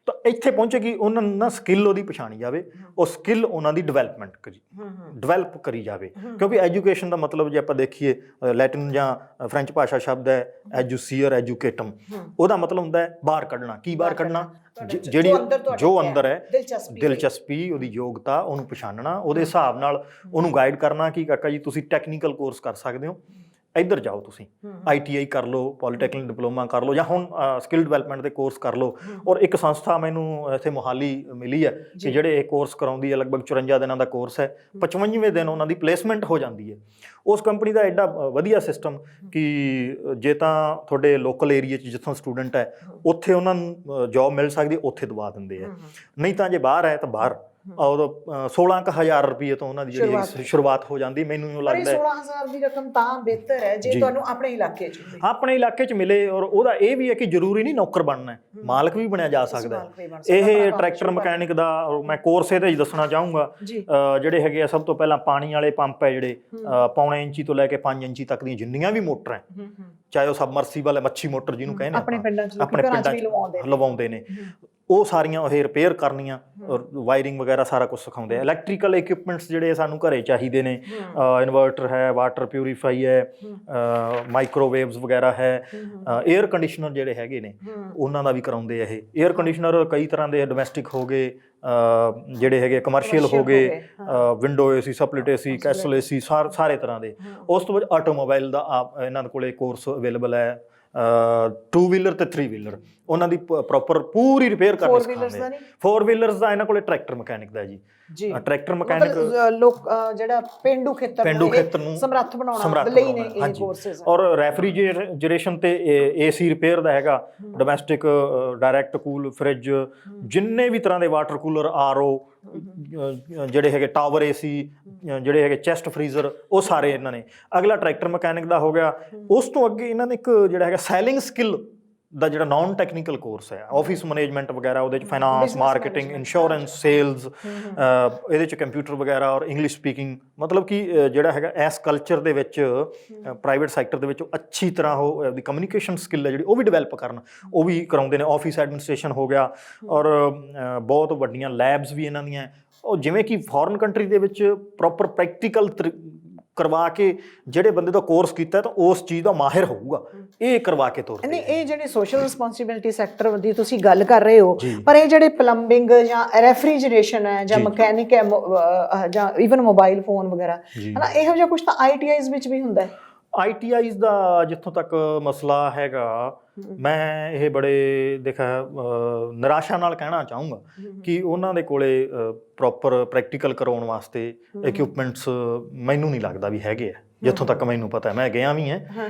ਤਾਂ ਇੱਥੇ ਪਹੁੰਚੇਗੀ, ਉਹਨਾਂ ਨੂੰ ਨਾ ਸਕਿੱਲ ਉਹਦੀ ਪਛਾਣੀ ਜਾਵੇ, ਉਹ ਸਕਿੱਲ ਉਹਨਾਂ ਦੀ ਡਿਵੈਲਪ ਕਰੀ ਜਾਵੇ। ਕਿਉਂਕਿ ਐਜੂਕੇਸ਼ਨ ਦਾ ਮਤਲਬ ਜੇ ਆਪਾਂ ਦੇਖੀਏ, ਲੈਟਿਨ ਜਾਂ ਫ੍ਰੈਂਚ ਭਾਸ਼ਾ ਸ਼ਬਦ ਹੈ ਐਜੂਸੀਅਰ, ਐਜੂਕੇਟਮ, ਉਹਦਾ ਮਤਲਬ ਹੁੰਦਾ ਹੈ ਬਾਹਰ ਕੱਢਣਾ। ਕੀ ਬਾਹਰ ਕੱਢਣਾ? ਜਿਹੜੀ ਜੋ ਅੰਦਰ ਹੈ ਦਿਲਚਸਪੀ, ਉਹਦੀ ਯੋਗਤਾ, ਉਹਨੂੰ ਪਛਾਣਨਾ, ਉਹਦੇ ਹਿਸਾਬ ਨਾਲ ਉਹਨੂੰ ਗਾਈਡ ਕਰਨਾ ਕਿ ਕਾਕਾ ਜੀ ਤੁਸੀਂ ਟੈਕਨੀਕਲ ਕੋਰਸ ਕਰ ਸਕਦੇ ਹੋ, ਇੱਧਰ ਜਾਓ, ਤੁਸੀਂ ITI ਕਰ ਲਓ, ਪੋਲੀਟੈਕਨਿਕ ਡਿਪਲੋਮਾ ਕਰ ਲਓ, ਜਾਂ ਹੁਣ ਸਕਿੱਲ ਡਿਵੈਲਪਮੈਂਟ ਦੇ ਕੋਰਸ ਕਰ ਲਓ। ਔਰ ਇੱਕ ਸੰਸਥਾ ਮੈਨੂੰ ਇੱਥੇ ਮੋਹਾਲੀ ਮਿਲੀ ਹੈ ਕਿ ਜਿਹੜੇ ਇਹ ਕੋਰਸ ਕਰਾਉਂਦੀ ਹੈ, ਲਗਭਗ 54 ਦਿਨਾਂ ਦਾ ਕੋਰਸ ਹੈ, 55ਵੇਂ ਦਿਨ ਉਹਨਾਂ ਦੀ ਪਲੇਸਮੈਂਟ ਹੋ ਜਾਂਦੀ ਹੈ। ਉਸ ਕੰਪਨੀ ਦਾ ਐਡਾ ਵਧੀਆ ਸਿਸਟਮ ਕਿ ਜੇ ਤਾਂ ਤੁਹਾਡੇ ਲੋਕਲ ਏਰੀਏ 'ਚ ਜਿੱਥੋਂ ਸਟੂਡੈਂਟ ਹੈ ਉੱਥੇ ਉਹਨਾਂ ਨੂੰ ਜੋਬ ਮਿਲ ਸਕਦੀ, ਉੱਥੇ ਦਵਾ ਦਿੰਦੇ ਆ। ਨਹੀਂ ਤਾਂ ਜੇ ਬਾਹਰ ਹੈ ਤਾਂ ਬਾਹਰ ਉਦੋਂ 16,000 ਰੁਪਏ ਤੋਂ ਉਹਨਾਂ ਦੀ ਜਿਹੜੀ ਸ਼ੁਰੂਆਤ ਹੋ ਜਾਂਦੀ। ਮੈਨੂੰ ਲੱਗਦਾ 16,000 ਦੀ ਰਕਮ ਤਾਂ ਬਿਹਤਰ ਹੈ ਜੇ ਤੁਹਾਨੂੰ ਆਪਣੇ ਇਲਾਕੇ 'ਚ ਮਿਲੇ। ਔਰ ਉਹਦਾ ਇਹ ਵੀ ਹੈ ਕਿ ਜ਼ਰੂਰੀ ਨਹੀਂ ਨੌਕਰ ਬਣਨਾ, ਮਾਲਕ ਵੀ ਬਣਿਆ ਜਾ ਸਕਦਾ। ਇਹ ਟਰੈਕਟਰ ਮਕੈਨਿਕ ਦਾ ਮੈਂ ਕੋਰਸ ਇਹਦੇ 'ਚ ਦੱਸਣਾ ਚਾਹੂੰਗਾ। ਜਿਹੜੇ ਹੈਗੇ ਆ, ਸਭ ਤੋਂ ਪਹਿਲਾਂ ਪਾਣੀ ਵਾਲੇ ਪੰਪ ਹੈ ਜਿਹੜੇ 1.25 ਇੰਚੀ ਤੋਂ ਲੈ ਕੇ 5 ਇੰਚੀ ਤੱਕ ਦੀਆਂ ਜਿੰਨੀਆਂ ਵੀ ਮੋਟਰਾਂ, ਚਾਹੇ ਉਹ ਸਬਮਰਸੀਬਲ ਹੈ, ਮੱਛੀ ਮੋਟਰ ਜਿਹਨੂੰ ਕਹਿੰਦੇ ਆਪਣੇ ਪਿੰਡਾਂ 'ਚ ਲਵਾਉਂਦੇ ਨੇ, ਉਹ ਸਾਰੀਆਂ ਉਹ ਰਿਪੇਅਰ ਕਰਨੀਆਂ, ਵਾਇਰਿੰਗ ਵਗੈਰਾ ਸਾਰਾ ਕੁਝ ਸਿਖਾਉਂਦੇ ਆ। ਇਲੈਕਟ੍ਰੀਕਲ ਇਕਵਿਪਮੈਂਟਸ ਜਿਹੜੇ ਸਾਨੂੰ ਘਰੇ ਚਾਹੀਦੇ ਨੇ, ਇਨਵਰਟਰ ਹੈ, ਵਾਟਰ ਪਿਊਰੀਫਾਈ ਹੈ, ਮਾਈਕ੍ਰੋਵੇਵਸ ਵਗੈਰਾ ਹੈ, 에ਅਰ ਕੰਡੀਸ਼ਨਰ ਜਿਹੜੇ ਹੈਗੇ ਨੇ ਉਹਨਾਂ ਦਾ ਵੀ ਕਰਾਉਂਦੇ ਆ। ਇਹ 에ਅਰ ਕੰਡੀਸ਼ਨਰ ਕਈ ਤਰ੍ਹਾਂ ਦੇ, ਡੋਮੈਸਟਿਕ ਹੋ ਗਏ, ਜਿਹੜੇ ਹੈਗੇ ਕਮਰਸ਼ੀਅਲ ਹੋ ਗਏ, ਵਿੰਡੋ AC, ਸਪਲਿਟ AC, ਕੈਸਲ AC, ਸਾਰੇ ਤਰ੍ਹਾਂ ਦੇ। ਉਸ ਤੋਂ ਬਾਅਦ ਆਟੋਮੋਬਾਈਲ ਦਾ ਇਹਨਾਂ ਦੇ ਕੋਲੇ ਕੋਰਸ ਅਵੇਲੇਬਲ ਹੈ, 2 ਵੀਲਰ ਤੇ 3 ਵੀਲਰ, ਉਹਨਾਂ ਦੀ ਪ੍ਰੋਪਰ ਪੂਰੀ ਰਿਪੇਅਰ ਕਰਨੀ ਸਿਖਾਉਂਦੇ। 4 ਵੀਲਰਸ ਦਾ ਇਹਨਾਂ ਕੋਲੇ ਟਰੈਕਟਰ ਮਕੈਨਿਕ ਦਾ ਜੀ। ਟਰੈਕਟਰ ਮਕੈਨਿਕ ਲੋਕ ਜਿਹੜਾ ਪੇਂਡੂ ਖੇਤਰ ਨੂੰ ਸਮਰੱਥ ਬਣਾਉਣ ਲਈ ਨੇ ਇਹ ਕੋਰਸਸ। ਔਰ ਰੈਫਰੀਜਰੇਸ਼ਨ ਤੇ AC ਰਿਪੇਅਰ ਦਾ ਹੈਗਾ, ਡੋਮੈਸਟਿਕ, ਡਾਇਰੈਕਟ ਕੂਲ ਫ੍ਰਿਜ, ਜਿੰਨੇ ਵੀ ਤਰ੍ਹਾਂ ਦੇ ਵਾਟਰ ਕੂਲਰ, RO, ਜਿਹੜੇ ਹੈਗੇ ਟਾਵਰ AC, ਜਿਹੜੇ ਹੈਗੇ ਚੈਸਟ ਫਰੀਜ਼ਰ, ਉਹ ਸਾਰੇ ਇਹਨਾਂ ਨੇ। ਅਗਲਾ ਟਰੈਕਟਰ ਮਕੈਨਿਕ ਦਾ ਹੋ ਗਿਆ। ਉਸ ਤੋਂ ਅੱਗੇ ਇਹਨਾਂ ਨੇ ਇੱਕ ਜਿਹੜਾ ਹੈਗਾ ਸੈਲਿੰਗ ਸਕਿੱਲ ਦਾ ਜਿਹੜਾ ਨਾਨ ਟੈਕਨੀਕਲ ਕੋਰਸ ਹੈ, ਆਫਿਸ ਮੈਨੇਜਮੈਂਟ ਵਗੈਰਾ, ਉਹਦੇ 'ਚ ਫਾਈਨਾਂਸ, ਮਾਰਕੀਟਿੰਗ, ਇੰਸ਼ੋਰੈਂਸ, ਸੇਲਸ, ਇਹਦੇ 'ਚ ਕੰਪਿਊਟਰ ਵਗੈਰਾ ਔਰ ਇੰਗਲਿਸ਼ ਸਪੀਕਿੰਗ। ਮਤਲਬ ਕਿ ਜਿਹੜਾ ਹੈਗਾ ਇਸ ਕਲਚਰ ਦੇ ਵਿੱਚ, ਪ੍ਰਾਈਵੇਟ ਸੈਕਟਰ ਦੇ ਵਿੱਚ ਅੱਛੀ ਤਰ੍ਹਾਂ ਉਹ ਆਪਦੀ ਕਮਿਊਨੀਕੇਸ਼ਨ ਸਕਿੱਲ ਹੈ ਜਿਹੜੀ ਉਹ ਵੀ ਡਿਵੈਲਪ ਕਰਨ, ਉਹ ਵੀ ਕਰਾਉਂਦੇ ਨੇ। ਆਫਿਸ ਐਡਮਿਨਿਸਟ੍ਰੇਸ਼ਨ ਹੋ ਗਿਆ, ਔਰ ਬਹੁਤ ਵੱਡੀਆਂ ਲੈਬਸ ਵੀ ਇਹਨਾਂ ਦੀਆਂ। ਉਹ ਜਿਵੇਂ ਕਿ ਫੋਰਨ ਕੰਟਰੀ ਦੇ ਵਿੱਚ ਪ੍ਰੋਪਰ ਪ੍ਰੈਕਟੀਕਲ ਕਰਵਾ ਕੇ ਜਿਹੜੇ ਬੰਦੇ ਦਾ ਕੋਰਸ ਕੀਤਾ ਤਾਂ ਉਸ ਚੀਜ਼ ਦਾ ਮਾਹਿਰ ਹੋਊਗਾ, ਇਹ ਕਰਵਾ ਕੇ ਤੋਰਦੇ ਨੇ। ਇਹ ਜਿਹੜੇ ਸੋਸ਼ਲ ਰਿਸਪੌਂਸਿਬਿਲਿਟੀ ਸੈਕਟਰ ਦੀ ਤੁਸੀਂ ਗੱਲ ਕਰ ਰਹੇ ਹੋ, ਪਰ ਇਹ ਜਿਹੜੇ ਪਲੰਬਿੰਗ ਜਾਂ ਰੈਫਰੀਜਰੇਸ਼ਨ ਹੈ ਜਾਂ ਮਕੈਨਿਕ ਹੈ ਜਾਂ ਈਵਨ ਮੋਬਾਈਲ ਫੋਨ ਵਗੈਰਾ, ਹਨਾ, ਇਹੋ ਜਿਹਾ ਕੁਝ ਤਾਂ ITIs ਵਿੱਚ ਵੀ ਹੁੰਦਾ ਹੈ। ITIs ਦਾ ਜਿੱਥੋਂ ਤੱਕ ਮਸਲਾ ਹੈਗਾ, ਮੈਂ ਇਹ ਬੜੇ ਨਿਰਾਸ਼ਾ ਨਾਲ ਕਹਿਣਾ ਚਾਹੂੰਗਾ ਕਿ ਉਹਨਾਂ ਦੇ ਕੋਲੇ ਪ੍ਰੋਪਰ ਪ੍ਰੈਕਟੀਕਲ ਕਰਵਾਉਣ ਵਾਸਤੇ ਇਕਵਿਪਮੈਂਟਸ ਮੈਨੂੰ ਨਹੀਂ ਲੱਗਦਾ ਵੀ ਹੈਗੇ ਆ, ਜਿੱਥੋਂ ਤੱਕ ਮੈਨੂੰ ਪਤਾ। ਮੈਂ ਗਿਆ ਵੀ ਹਾਂ,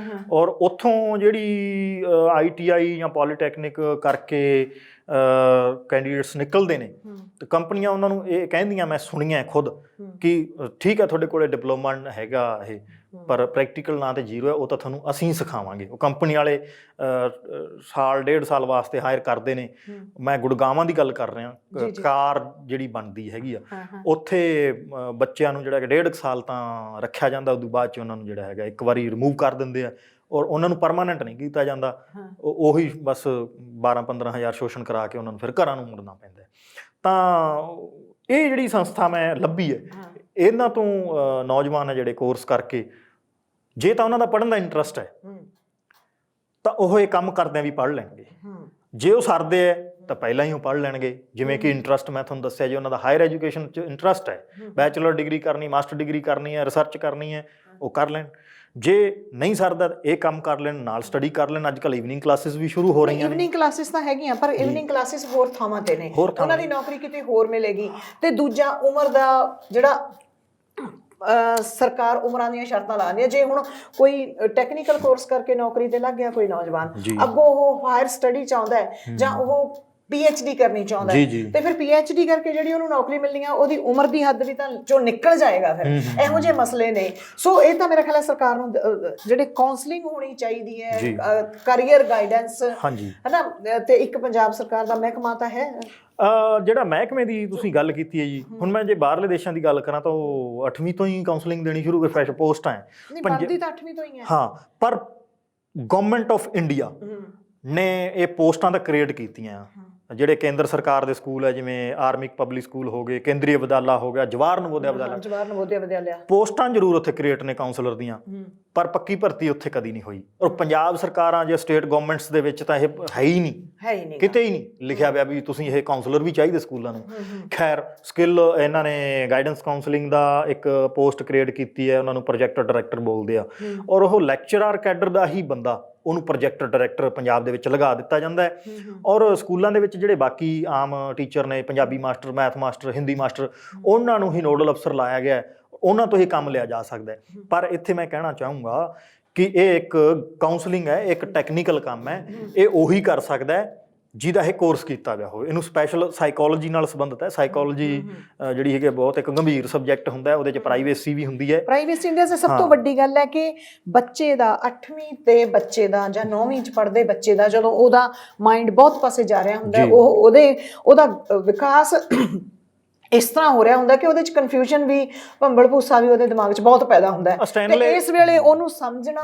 ਔਰ ਉੱਥੋਂ ਜਿਹੜੀ ITI ਜਾਂ ਪੋਲੀਟੈਕਨਿਕ ਕਰਕੇ ਕੈਂਡੀਡੇਟਸ ਨਿਕਲਦੇ ਨੇ ਤੇ ਕੰਪਨੀਆਂ ਉਹਨਾਂ ਨੂੰ ਇਹ ਕਹਿੰਦੀਆਂ, ਮੈਂ ਸੁਣੀਆਂ ਖੁਦ, ਕਿ ਠੀਕ ਹੈ ਤੁਹਾਡੇ ਕੋਲੇ ਡਿਪਲੋਮਾ ਹੈਗਾ ਇਹ, ਪਰ ਪ੍ਰੈਕਟੀਕਲ ਨਾ ਤੇ 0 ਹੈ, ਉਹ ਤਾਂ ਤੁਹਾਨੂੰ ਅਸੀਂ ਸਿਖਾਵਾਂਗੇ। ਉਹ ਕੰਪਨੀ ਵਾਲੇ ਸਾਲ 1.5 ਸਾਲ ਵਾਸਤੇ ਹਾਇਰ ਕਰਦੇ ਨੇ। ਮੈਂ ਗੁੜਗਾਵਾਂ ਦੀ ਗੱਲ ਕਰ ਰਿਹਾ, ਕਾਰ ਜਿਹੜੀ ਬਣਦੀ ਹੈਗੀ ਆ, ਉੱਥੇ ਬੱਚਿਆਂ ਨੂੰ ਜਿਹੜਾ ਕਿ 1.5 ਸਾਲ ਤਾਂ ਰੱਖਿਆ ਜਾਂਦਾ, ਉਦੋਂ ਬਾਅਦ 'ਚ ਉਹਨਾਂ ਨੂੰ ਜਿਹੜਾ ਹੈਗਾ ਇੱਕ ਵਾਰੀ ਰਿਮੂਵ ਕਰ ਦਿੰਦੇ ਆ, ਔਰ ਉਹਨਾਂ ਨੂੰ ਪਰਮਾਨੈਂਟ ਨਹੀਂ ਕੀਤਾ ਜਾਂਦਾ। ਉਹੀ ਬਸ 12-15 ਹਜ਼ਾਰ ਸ਼ੋਸ਼ਣ ਕਰਾ ਕੇ ਉਹਨਾਂ ਨੂੰ ਫਿਰ ਘਰਾਂ ਨੂੰ ਮੁੜਨਾ ਪੈਂਦਾ। ਤਾਂ ਇਹ ਜਿਹੜੀ ਸੰਸਥਾ ਮੈਂ ਲੱਭੀ ਹੈ, ਇਹਨਾਂ ਤੋਂ ਨੌਜਵਾਨ ਹੈ ਜਿਹੜੇ ਕੋਰਸ ਕਰਕੇ, ਜੇ ਤਾਂ ਉਹਨਾਂ ਦਾ ਪੜ੍ਹਨ ਦਾ ਇੰਟਰਸਟ ਹੈ ਤਾਂ ਉਹ ਇਹ ਕੰਮ ਕਰਦਿਆਂ ਵੀ ਪੜ੍ਹ ਲੈਣਗੇ। ਜੇ ਉਹ ਸਰਦੇ ਹੈ ਤਾਂ ਪਹਿਲਾਂ ਹੀ ਉਹ ਪੜ੍ਹ ਲੈਣਗੇ। ਜਿਵੇਂ ਕਿ ਇੰਟਰਸਟ ਮੈਂ ਤੁਹਾਨੂੰ ਦੱਸਿਆ, ਜੇ ਉਹਨਾਂ ਦਾ ਹਾਇਰ ਐਜੂਕੇਸ਼ਨ 'ਚ ਇੰਟਰਸਟ ਹੈ, ਬੈਚਲਰ ਡਿਗਰੀ ਕਰਨੀ, ਮਾਸਟਰ ਡਿਗਰੀ ਕਰਨੀ ਹੈ, ਰਿਸਰਚ ਕਰਨੀ ਹੈ, ਉਹ ਕਰ ਲੈਣ। ਜੇ ਨਹੀਂ ਸਰਦਾ ਇਹ ਕੰਮ ਕਰ ਲੈਣ, ਨਾਲ ਸਟੱਡੀ ਕਰ ਲੈਣ। ਅੱਜ ਕੱਲ੍ਹ ਈਵਨਿੰਗ ਕਲਾਸਿਸ ਵੀ ਸ਼ੁਰੂ ਹੋ ਰਹੀਆਂ ਨੇ। ਈਵਨਿੰਗ ਕਲਾਸਿਸ ਤਾਂ ਹੈਗੀਆਂ, ਪਰ ਈਵਨਿੰਗ ਕਲਾਸਿਸ ਹੋਰ ਥਾਵਾਂ ਤੇ ਨੇ, ਉਹਨਾਂ ਦੀ ਨੌਕਰੀ ਕਿਤੇ ਹੋਰ ਮਿਲੇਗੀ। ਤੇ ਦੂਜਾ, ਉਮਰ ਦਾ ਜਿਹੜਾ ਸਰਕਾਰ ਉਮਰਾਂ ਦੀਆਂ ਸ਼ਰਤਾਂ ਲਾ ਰਹੀ ਹੈ। ਜੇ ਹੁਣ ਕੋਈ ਟੈਕਨੀਕਲ ਕੋਰਸ ਕਰਕੇ ਨੌਕਰੀ ਤੇ ਲੱਗ ਗਿਆ ਕੋਈ ਨੌਜਵਾਨ, ਅੱਗੋਂ ਉਹ ਹਾਇਰ ਸਟੱਡੀ ਚਾਹੁੰਦਾ ਹੈ ਜਾਂ ਉਹ PhD ਕਰਨੀ ਚਾਹੁੰਦਾ ਹੈ, ਤੇ ਫਿਰ PhD ਕਰਕੇ ਜਿਹੜੀ ਉਹਨੂੰ ਨੌਕਰੀ ਮਿਲਣੀ ਆ, ਉਹਦੀ ਉਮਰ ਦੀ ਹੱਦ ਵੀ ਤਾਂ ਜੋ ਨਿਕਲ ਜਾਏਗਾ। ਫਿਰ ਇਹੋ ਜਿਹੇ ਮਸਲੇ ਨੇ। ਸੋ ਇਹ ਤਾਂ ਮੇਰਾ ਖਿਆਲ ਹੈ ਸਰਕਾਰ ਨੂੰ ਜਿਹੜੇ ਕਾਉਂਸਲਿੰਗ ਹੋਣੀ ਚਾਹੀਦੀ ਹੈ, ਕਰੀਅਰ ਗਾਈਡੈਂਸ, ਹਨਾ। ਤੇ ਇੱਕ ਪੰਜਾਬ ਸਰਕਾਰ ਦਾ ਮਹਿਕਮਾ ਤਾਂ ਹੈ। ਜਿਹੜਾ ਮਹਿਕਮੇ ਦੀ ਤੁਸੀਂ ਗੱਲ ਕੀਤੀ ਹੈ ਜੀ, ਹੁਣ ਮੈਂ ਜੇ ਬਾਹਰਲੇ ਦੇਸ਼ਾਂ ਦੀ ਗੱਲ ਕਰਾਂ ਤਾਂ ਉਹ 8ਵੀਂ ਤੋਂ ਹੀ ਕਾਉਂਸਲਿੰਗ ਦੇਣੀ ਸ਼ੁਰੂ ਕਰ, ਫਰੈਸ਼ ਪੋਸਟਾਂ ਹੈ। ਬਣਦੀ ਤਾਂ 8ਵੀਂ ਤੋਂ ਹੀ ਹੈ। ਹਾਂ, ਪਰ ਗਵਰਨਮੈਂਟ ਆਫ ਇੰਡੀਆ ਨੇ ਇਹ ਪੋਸਟਾਂ ਤਾਂ ਕ੍ਰੀਏਟ ਕੀਤੀਆਂ। ਜਿਹੜੇ ਕੇਂਦਰ ਸਰਕਾਰ ਦੇ ਸਕੂਲ ਹੈ, ਜਿਵੇਂ ਆਰਮਿਕ ਪਬਲਿਕ ਸਕੂਲ ਹੋ ਗਏ, ਕੇਂਦਰੀ ਵਿਦਿਆਲਾ ਹੋ ਗਿਆ, ਜਵਾਹਰ ਨਵੋਦਿਆ ਵਿਦਿਆਲਾ, ਪੋਸਟਾਂ ਜ਼ਰੂਰ ਉੱਥੇ ਕ੍ਰੀਏਟ ਨੇ ਕਾਉਂਸਲਰ ਦੀਆਂ, ਪਰ ਪੱਕੀ ਭਰਤੀ ਉੱਥੇ ਕਦੀ ਨਹੀਂ ਹੋਈ। ਔਰ ਪੰਜਾਬ ਸਰਕਾਰਾਂ ਜਾਂ ਸਟੇਟ ਗਵਰਨਮੈਂਟਸ ਦੇ ਵਿੱਚ ਤਾਂ ਇਹ ਹੈ ਹੀ ਨਹੀਂ, ਕਿਤੇ ਹੀ ਨਹੀਂ ਲਿਖਿਆ ਹੋਇਆ ਵੀ ਤੁਸੀਂ ਇਹ ਕਾਉਂਸਲਰ ਵੀ ਚਾਹੀਦੇ ਸਕੂਲਾਂ ਨੂੰ। ਖੈਰ, ਸਕਿੱਲ ਇਹਨਾਂ ਨੇ ਗਾਈਡੈਂਸ ਕਾਉਂਸਲਿੰਗ ਦਾ ਇੱਕ ਪੋਸਟ ਕ੍ਰੀਏਟ ਕੀਤੀ ਹੈ, ਉਹਨਾਂ ਨੂੰ ਪ੍ਰੋਜੈਕਟ ਡਾਇਰੈਕਟਰ ਬੋਲਦੇ ਆ। ਔਰ ਉਹ ਲੈਕਚਰਰ ਕੈਡਰ ਦਾ ਹੀ ਬੰਦਾ, ਉਹਨੂੰ ਪ੍ਰੋਜੈਕਟ ਡਾਇਰੈਕਟਰ ਪੰਜਾਬ ਦੇ ਵਿੱਚ ਲਗਾ ਦਿੱਤਾ ਜਾਂਦਾ ਹੈ। ਔਰ ਸਕੂਲਾਂ ਦੇ ਵਿੱਚ ਜਿਹੜੇ ਬਾਕੀ ਆਮ ਟੀਚਰ ਨੇ, Punjabi master, math master, Hindi master, ਉਹਨਾਂ ਨੂੰ ਹੀ ਨੋਡਲ ਅਫਸਰ ਲਾਇਆ ਗਿਆ, ਉਹਨਾਂ ਤੋਂ ਹੀ ਕੰਮ ਲਿਆ ਜਾ ਸਕਦਾ ਹੈ। ਪਰ ਇੱਥੇ ਮੈਂ ਕਹਿਣਾ ਚਾਹੂੰਗਾ ਕਿ ਇਹ ਇੱਕ ਕਾਉਂਸਲਿੰਗ ਹੈ, ਇੱਕ ਟੈਕਨੀਕਲ ਕੰਮ ਹੈ। ਇਹ ਉਹੀ ਕਰ ਸਕਦਾ ਹੈ ਜਿਹਦਾ ਇਹ ਕੋਰਸ ਕੀਤਾ ਗਿਆ ਹੋਵੇ। ਇਹਨੂੰ ਸਪੈਸ਼ਲ ਸਾਈਕੋਲੋਜੀ ਨਾਲ ਸੰਬੰਧਿਤ ਹੈ। ਸਾਈਕੋਲੋਜੀ ਜਿਹੜੀ ਹੈਗੀ ਬਹੁਤ ਇੱਕ ਗੰਭੀਰ ਸਬਜੈਕਟ ਹੁੰਦਾ ਹੈ, ਉਹਦੇ 'ਚ ਪ੍ਰਾਈਵੇਸੀ ਵੀ ਹੁੰਦੀ ਹੈ। ਪ੍ਰਾਈਵੇਸੀ ਇੰਡੀਆ 'ਚ ਸਭ ਤੋਂ ਵੱਡੀ ਗੱਲ ਹੈ ਕਿ ਬੱਚੇ ਦਾ 8ਵੀਂ ਤੇ ਬੱਚੇ ਦਾ ਜਾਂ 9ਵੀਂ 'ਚ ਪੜ੍ਹਦੇ ਬੱਚੇ ਦਾ ਜਦੋਂ ਉਹਦਾ ਮਾਈਂਡ ਬਹੁਤ ਪਾਸੇ ਜਾ ਰਿਹਾ ਹੁੰਦਾ, ਉਹਦਾ ਵਿਕਾਸ ਇਸ ਤਰ੍ਹਾਂ ਹੋ ਰਿਹਾ ਹੁੰਦਾ ਕਿ ਉਹਦੇ 'ਚ ਕਨਫਿਊਜ਼ਨ ਵੀ, ਭੰਬਲ ਭੂਸਾ ਵੀ ਉਹਦੇ ਦਿਮਾਗ 'ਚ ਬਹੁਤ ਪੈਦਾ ਹੁੰਦਾ ਹੈ। ਤੇ ਇਸ ਵੇਲੇ ਉਹਨੂੰ ਸਮਝਣਾ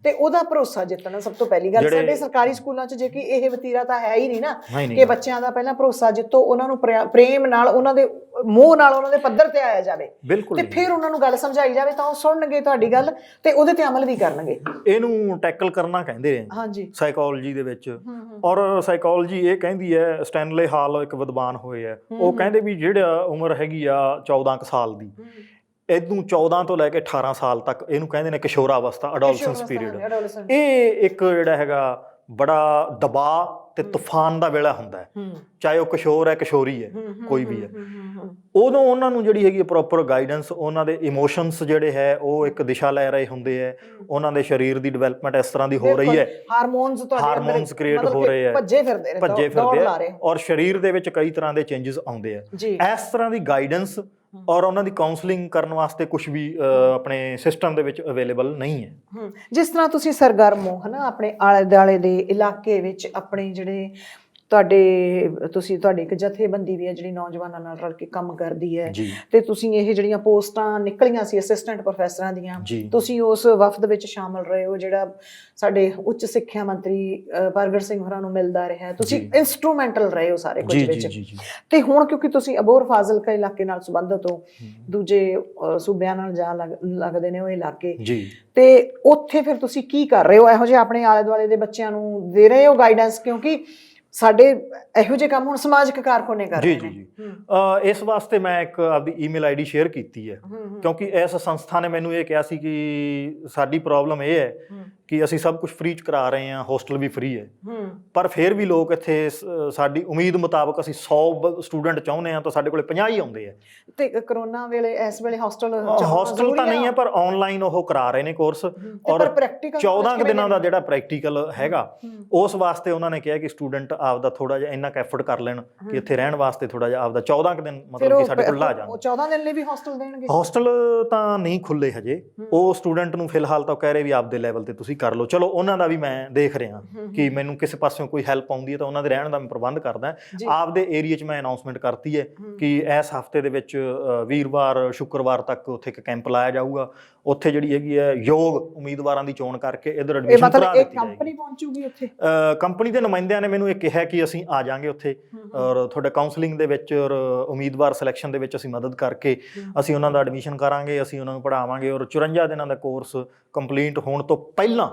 ਤੇ ਉਹਦਾ ਭਰੋਸਾ ਜਿੱਤਣਾ ਸਭ ਤੋਂ ਪਹਿਲੀ ਗੱਲ। ਸਾਡੇ ਸਰਕਾਰੀ ਸਕੂਲਾਂ 'ਚ ਜੇ ਕਿ ਇਹ ਵਤੀਰਾ ਤਾਂ ਹੈ ਹੀ ਨਹੀਂ ਨਾ ਕਿ ਬੱਚਿਆਂ ਦਾ ਪਹਿਲਾਂ ਭਰੋਸਾ ਜਿੱਤੋ, ਉਹਨਾਂ ਨੂੰ ਪ੍ਰੇਮ ਨਾਲ, ਉਹਨਾਂ ਦੇ ਮੋਹ ਨਾਲ, ਉਹਨਾਂ ਦੇ ਪੱਧਰ ਤੇ ਆਇਆ ਜਾਵੇ, ਤੇ ਫਿਰ ਉਹਨਾਂ ਨੂੰ ਗੱਲ ਸਮਝਾਈ ਜਾਵੇ ਤਾਂ ਉਹ ਸੁਣਨਗੇ ਤੁਹਾਡੀ ਗੱਲ ਤੇ ਉਹਦੇ ਤੇ ਅਮਲ ਵੀ ਕਰਨਗੇ। ਇਹਨੂੰ ਟੈਕਲ ਕਰਨਾ ਕਹਿੰਦੇ ਨੇ ਸਾਈਕੋਲੋਜੀ ਦੇ ਵਿੱਚ। ਔਰ ਸਾਈਕੋਲੋਜੀ ਇਹ ਕਹਿੰਦੀ ਹੈ, ਸਟੈਨਲੇ ਹਾਲ ਇੱਕ ਵਿਦਵਾਨ ਹੋਏ ਆ, ਉਹ ਕਹਿੰਦੇ ਵੀ ਜਿਹੜਾ ਉਮਰ ਹੈਗੀ ਆ 14 ਕੁ ਸਾਲ ਦੀ, ਇਹਨੂੰ 14 ਤੋਂ ਲੈ ਕੇ 18 ਸਾਲ ਤੱਕ ਇਹਨੂੰ ਕਹਿੰਦੇ ਨੇ ਕਿਸ਼ੋਰਾ ਅਵਸਥਾ, ਅਡੋਲਸੈਂਸ ਪੀਰੀਅਡ। ਇਹ ਇੱਕ ਜਿਹੜਾ ਹੈਗਾ ਬੜਾ ਦਬਾਅ ਤੇ ਤੂਫਾਨ ਦਾ ਵੇਲਾ ਹੁੰਦਾ ਹੈ, ਚਾਹੇ ਉਹ ਕਿਸ਼ੋਰ ਹੈ, ਕਿਸ਼ੋਰੀ ਹੈ, ਕੋਈ ਵੀ ਹੈ। ਉਦੋਂ ਉਹਨਾਂ ਨੂੰ ਜਿਹੜੀ ਹੈਗੀ ਪ੍ਰੋਪਰ ਗਾਈਡੈਂਸ, ਉਹਨਾਂ ਦੇ ਇਮੋਸ਼ਨਸ ਜਿਹੜੇ ਹੈ ਉਹ ਇੱਕ ਦਿਸ਼ਾ ਲੈ ਰਹੇ ਹੁੰਦੇ ਹੈ, ਉਹਨਾਂ ਦੇ ਸਰੀਰ ਦੀ ਡਿਵੈਲਪਮੈਂਟ ਇਸ ਤਰ੍ਹਾਂ ਦੀ ਹੋ ਰਹੀ ਹੈ, ਹਾਰਮੋਨਸ ਕ੍ਰੀਏਟ ਹੋ ਰਹੇ ਹੈ, ਭੱਜੇ ਫਿਰਦੇ ਆ, ਔਰ ਸਰੀਰ ਦੇ ਵਿੱਚ ਕਈ ਤਰ੍ਹਾਂ ਦੇ ਚੇਂਜਸ ਆਉਂਦੇ ਆ। ਇਸ ਤਰ੍ਹਾਂ ਦੀ ਗਾਈਡੈਂਸ ਔਰ ਉਹਨਾਂ ਦੀ ਕਾਉਂਸਲਿੰਗ ਕਰਨ ਵਾਸਤੇ ਕੁਝ ਵੀ ਆਪਣੇ ਸਿਸਟਮ ਦੇ ਵਿੱਚ ਅਵੇਲੇਬਲ ਨਹੀਂ ਹੈ। ਜਿਸ ਤਰ੍ਹਾਂ ਤੁਸੀਂ ਸਰਗਰਮ ਹੋ ਹਨਾ, ਆਪਣੇ ਆਲੇ ਦੁਆਲੇ ਦੇ ਇਲਾਕੇ ਵਿੱਚ ਆਪਣੇ ਜਿਹੜੇ ਤੁਹਾਡੀ ਇੱਕ ਜਥੇਬੰਦੀ ਵੀ ਹੈ ਜਿਹੜੀ ਨੌਜਵਾਨਾਂ ਨਾਲ ਰਲ ਕੇ ਕੰਮ ਕਰਦੀ ਹੈ, ਤੇ ਤੁਸੀਂ ਇਹ ਜਿਹੜੀਆਂ ਪੋਸਟਾਂ ਨਿਕਲੀਆਂ ਸੀ ਅਸਿਸਟੈਂਟ ਪ੍ਰੋਫੈਸਰਾਂ ਦੀਆਂ, ਤੁਸੀਂ ਉਸ ਵਫਦ ਵਿੱਚ ਸ਼ਾਮਲ ਰਹੇ ਹੋ ਜਿਹੜਾ ਸਾਡੇ ਉੱਚ ਸਿੱਖਿਆ ਮੰਤਰੀ ਪ੍ਰਗਟ ਸਿੰਘ ਹੋਰਾਂ ਨੂੰ ਮਿਲਦਾ ਰਿਹਾ, ਤੁਸੀਂ ਇੰਸਟਰੂਮੈਂਟਲ ਰਹੇ ਹੋ ਸਾਰੇ ਕੁਝ ਵਿੱਚ। ਤੇ ਹੁਣ ਕਿਉਂਕਿ ਤੁਸੀਂ ਅਬੋਹਰ ਫਾਜ਼ਿਲਕਾ ਇਲਾਕੇ ਨਾਲ ਸੰਬੰਧਿਤ ਹੋ, ਦੂਜੇ ਸੂਬਿਆਂ ਨਾਲ ਜਾ ਲੱਗਦੇ ਨੇ ਉਹ ਇਲਾਕੇ, ਤੇ ਉੱਥੇ ਫਿਰ ਤੁਸੀਂ ਕੀ ਕਰ ਰਹੇ ਹੋ? ਇਹੋ ਜਿਹੇ ਆਪਣੇ ਆਲੇ ਦੁਆਲੇ ਦੇ ਬੱਚਿਆਂ ਨੂੰ ਦੇ ਰਹੇ ਹੋ ਗਾਈਡੈਂਸ? ਕਿਉਂਕਿ ਸਾਡੇ ਇਹੋ ਜਿਹੇ ਕੰਮ ਹੁਣ ਸਮਾਜਿਕ ਕਾਰਕੁਨੇ ਕਰ ਰਹੇ ਨੇ। ਇਸ ਵਾਸਤੇ ਮੈਂ ਇੱਕ ਆਪਦੀ ਈਮੇਲ ਆਈਡੀ ਸ਼ੇਅਰ ਕੀਤੀ ਹੈ, ਕਿਉਂਕਿ ਇਸ ਸੰਸਥਾ ਨੇ ਮੈਨੂੰ ਇਹ ਕਿਹਾ ਸੀ ਕਿ ਸਾਡੀ ਪ੍ਰੋਬਲਮ ਇਹ ਹੈ ਕਿ ਅਸੀਂ ਸਭ ਕੁਝ ਫ੍ਰੀ 'ਚ ਕਰਾ ਰਹੇ ਹਾਂ, ਹੋਸਟਲ ਵੀ ਫ੍ਰੀ ਹੈ, ਪਰ ਫਿਰ ਵੀ ਲੋਕ ਇੱਥੇ ਸਾਡੀ ਉਮੀਦ ਮੁਤਾਬਕ ਅਸੀਂ 100 ਸਟੂਡੈਂਟ ਚਾਹੁੰਦੇ ਹਾਂ ਤਾਂ ਸਾਡੇ ਕੋਲ 50 ਹੀ ਆਉਂਦੇ ਆ। ਤੇ ਕਰੋਨਾ ਵੇਲੇ ਇਸ ਵੇਲੇ ਹੋਸਟਲ ਤਾਂ ਨਹੀਂ ਹੈ, ਪਰ ਆਨਲਾਈਨ ਉਹ ਕਰਾ ਰਹੇ ਨੇ ਕੋਰਸ। ਔਰ 14 ਕੁ ਦਿਨਾਂ ਦਾ ਜਿਹੜਾ ਪ੍ਰੈਕਟੀਕਲ ਹੈਗਾ, ਉਸ ਵਾਸਤੇ ਉਹਨਾਂ ਨੇ ਕਿਹਾ ਕਿ ਸਟੂਡੈਂਟ ਆਪਦਾ ਥੋੜਾ ਜਿਹਾ ਇੰਨਾ ਐਫਰਟ ਕਰ ਲੈਣ ਕਿ ਇੱਥੇ ਰਹਿਣ ਵਾਸਤੇ ਥੋੜਾ ਜਿਹਾ ਆਪਦਾ 14 ਕੁ ਦਿਨ ਮਤਲਬ ਕਿ ਸਾਡੇ ਕੋਲ ਲਾ ਜਾਣ। 14 ਦਿਨ ਲਈ ਵੀ ਹੋਸਟਲ ਦੇਣਗੇ? ਹੋਸਟਲ ਤਾਂ ਨਹੀਂ ਖੁੱਲੇ ਹਜੇ, ਉਹ ਸਟੂਡੈਂਟ ਨੂੰ ਫਿਲਹਾਲ ਤਾਂ ਕਹਿ ਰਹੇ ਵੀ ਆਪਦੇ ਲੈਵਲ ਤੇ ਤੁਸੀਂ ਕਰ ਲਓ। ਚਲੋ ਉਹਨਾਂ ਦਾ ਵੀ ਮੈਂ ਦੇਖ ਰਿਹਾ ਕਿ ਮੈਨੂੰ ਕਿਸੇ ਪਾਸਿਓਂ ਕੋਈ ਹੈਲਪ ਆਉਂਦੀ ਹੈ ਤਾਂ ਉਹਨਾਂ ਦੇ ਰਹਿਣ ਦਾ ਮੈਂ ਪ੍ਰਬੰਧ ਕਰਦਾ। ਆਪਦੇ ਏਰੀਏ 'ਚ ਮੈਂ ਅਨਾਉਂਸਮੈਂਟ ਕਰਤੀ ਹੈ ਕਿ ਇਸ ਹਫ਼ਤੇ ਦੇ ਵਿੱਚ ਵੀਰਵਾਰ ਸ਼ੁੱਕਰਵਾਰ ਤੱਕ ਉੱਥੇ ਇੱਕ ਕੈਂਪ ਲਾਇਆ ਜਾਊਗਾ। ਉੱਥੇ ਜਿਹੜੀ ਹੈਗੀ ਹੈ ਯੋਗ ਉਮੀਦਵਾਰਾਂ ਦੀ ਚੋਣ ਕਰਕੇ ਇੱਧਰ ਐਡਮਿਸ਼ਨ ਕਰਾ ਦਿੱਤੀ ਜਾਏਗੀ। ਕੰਪਨੀ ਪਹੁੰਚੂਗੀ ਉੱਥੇ? ਕੰਪਨੀ ਦੇ ਨੁਮਾਇੰਦਿਆਂ ਨੇ ਮੈਨੂੰ ਇਹ ਕਿਹਾ ਕਿਹਾ ਕਿ ਅਸੀਂ ਆ ਜਾਾਂਗੇ ਉੱਥੇ ਔਰ ਤੁਹਾਡੇ ਕਾਉਂਸਲਿੰਗ ਦੇ ਵਿੱਚ ਔਰ ਉਮੀਦਵਾਰ ਸਿਲੈਕਸ਼ਨ ਦੇ ਵਿੱਚ ਅਸੀਂ ਮਦਦ ਕਰਕੇ ਅਸੀਂ ਉਹਨਾਂ ਦਾ ਐਡਮਿਸ਼ਨ ਕਰਾਂਗੇ, ਅਸੀਂ ਉਹਨਾਂ ਨੂੰ ਪੜ੍ਹਾਵਾਂਗੇ ਔਰ 54 ਦਿਨਾਂ ਦਾ ਕੋਰਸ ਕੰਪਲੀਟ ਹੋਣ ਤੋਂ ਪਹਿਲਾਂ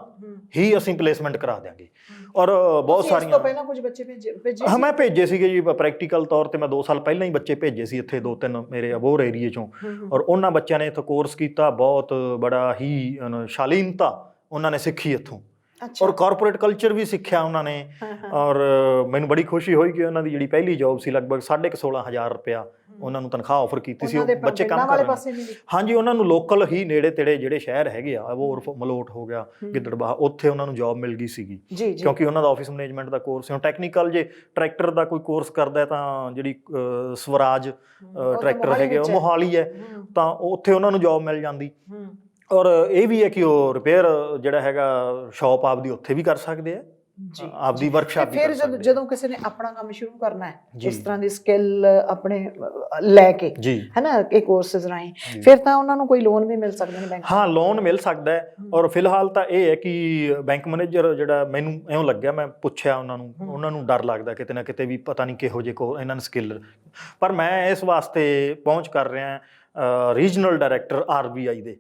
ਹੀ ਅਸੀਂ ਪਲੇਸਮੈਂਟ ਕਰਾ ਦਿਆਂਗੇ। ਔਰ ਬਹੁਤ ਸਾਰੀਆਂ ਇਸ ਤੋਂ ਪਹਿਲਾਂ ਕੁਝ ਬੱਚੇ ਭੇਜੇ ਹਾਂ ਮੈਂ ਭੇਜੇ ਸੀਗੇ ਜੀ, ਪ੍ਰੈਕਟੀਕਲ ਤੌਰ ਤੇ ਮੈਂ 2 ਸਾਲ ਪਹਿਲਾਂ ਹੀ ਬੱਚੇ ਭੇਜੇ ਸੀ ਇੱਥੇ 2-3 ਮੇਰੇ ਅਬੋਹਰ ਏਰੀਏ ਚੋਂ, ਔਰ ਉਹਨਾਂ ਬੱਚਿਆਂ ਨੇ ਇੱਥੇ ਕੋਰਸ ਕੀਤਾ, ਬਹੁਤ ਬੜਾ ਹੀ ਸ਼ਾਲੀਨਤਾ ਉਹਨਾਂ ਨੇ ਸਿੱਖੀ ਇੱਥੋਂ ਔਰ ਕਾਰਪੋਰੇਟ ਕਲਚਰ ਵੀ ਸਿੱਖਿਆ ਉਹਨਾਂ ਨੇ। ਔਰ ਮੈਨੂੰ ਬੜੀ ਖੁਸ਼ੀ ਹੋਈ ਕਿ ਉਹਨਾਂ ਦੀ ਜਿਹੜੀ ਪਹਿਲੀ ਜੌਬ ਸੀ ਲਗਭਗ 16,500 ਰੁਪਇਆ ਉਹਨਾਂ ਨੂੰ ਤਨਖਾਹ ਆਫਰ ਕੀਤੀ ਸੀ। ਉਹ ਬੱਚੇ ਕੰਮ ਕਰ ਰਹੇ ਨੇ, ਹਾਂਜੀ ਉਹਨਾਂ ਨੂੰ ਲੋਕਲ ਹੀ ਨੇੜੇ ਤੇੜੇ ਜਿਹੜੇ ਸ਼ਹਿਰ ਹੈਗੇ ਆ, ਉਹ ਮਲੋਟ ਹੋ ਗਿਆ, ਗਿੱਦੜਬਾਹਾ, ਉੱਥੇ ਉਹਨਾਂ ਨੂੰ ਜੌਬ ਮਿਲ ਗਈ ਸੀਗੀ ਕਿਉਂਕਿ ਉਹਨਾਂ ਦਾ ਆਫਿਸ ਮੈਨੇਜਮੈਂਟ ਦਾ ਕੋਰਸ ਸੀ। ਹੁਣ ਟੈਕਨੀਕਲ ਜੇ ਟਰੈਕਟਰ ਦਾ ਕੋਈ ਕੋਰਸ ਕਰਦਾ ਤਾਂ ਜਿਹੜੀ ਸਵਰਾਜ ਟਰੈਕਟਰ ਹੈਗੇ ਉਹ ਮੋਹਾਲੀ ਹੈ, ਤਾਂ ਉੱਥੇ ਉਹਨਾਂ ਨੂੰ ਜੌਬ ਮਿਲ ਜਾਂਦੀ। ਔਰ ਇਹ ਵੀ ਹੈ ਕਿ ਉਹ ਰਿਪੇਅਰ ਜਿਹੜਾ ਹੈਗਾ ਸ਼ਾਪ ਆਪਦੀ ਉੱਥੇ ਵੀ ਕਰ ਸਕਦੇ ਆ, ਆਪਦੀ ਵਰਕਸ਼ਾਪ ਵੀ ਕਰ ਸਕਦੇ। ਜਦੋਂ ਕਿਸੇ ਨੇ ਆਪਣਾ ਕੰਮ ਸ਼ੁਰੂ ਕਰਨਾ ਹੈ ਇਸ ਤਰ੍ਹਾਂ ਦੀ ਸਕਿੱਲ ਆਪਣੇ ਲੈ ਕੇ ਹੈਨਾ ਇਹ ਕੋਰਸਿਸ ਰਾਹੀਂ, ਫਿਰ ਤਾਂ ਉਹਨਾਂ ਨੂੰ ਕੋਈ ਲੋਨ ਵੀ ਮਿਲ ਸਕਦੇ ਨੇ ਬੈਂਕ? ਹਾਂ ਲੋਨ ਮਿਲ ਸਕਦਾ ਹੈ। ਔਰ ਫਿਲਹਾਲ ਤਾਂ ਇਹ ਹੈ ਕਿ ਬੈਂਕ ਮੈਨੇਜਰ ਜਿਹੜਾ ਮੈਨੂੰ ਇਉਂ ਲੱਗਿਆ, ਮੈਂ ਪੁੱਛਿਆ ਉਹਨਾਂ ਨੂੰ ਡਰ ਲੱਗਦਾ ਕਿਤੇ ਨਾ ਕਿਤੇ ਵੀ ਪਤਾ ਨਹੀਂ ਕਿਹੋ ਜਿਹੇ ਕੋ ਇਹਨਾਂ ਨੂੰ ਸਕਿੱਲ, ਪਰ ਮੈਂ ਇਸ ਵਾਸਤੇ ਪਹੁੰਚ ਕਰ ਰਿਹਾ ਰੀਜਨਲ ਡਾਇਰੈਕਟਰ RBI ਦੇ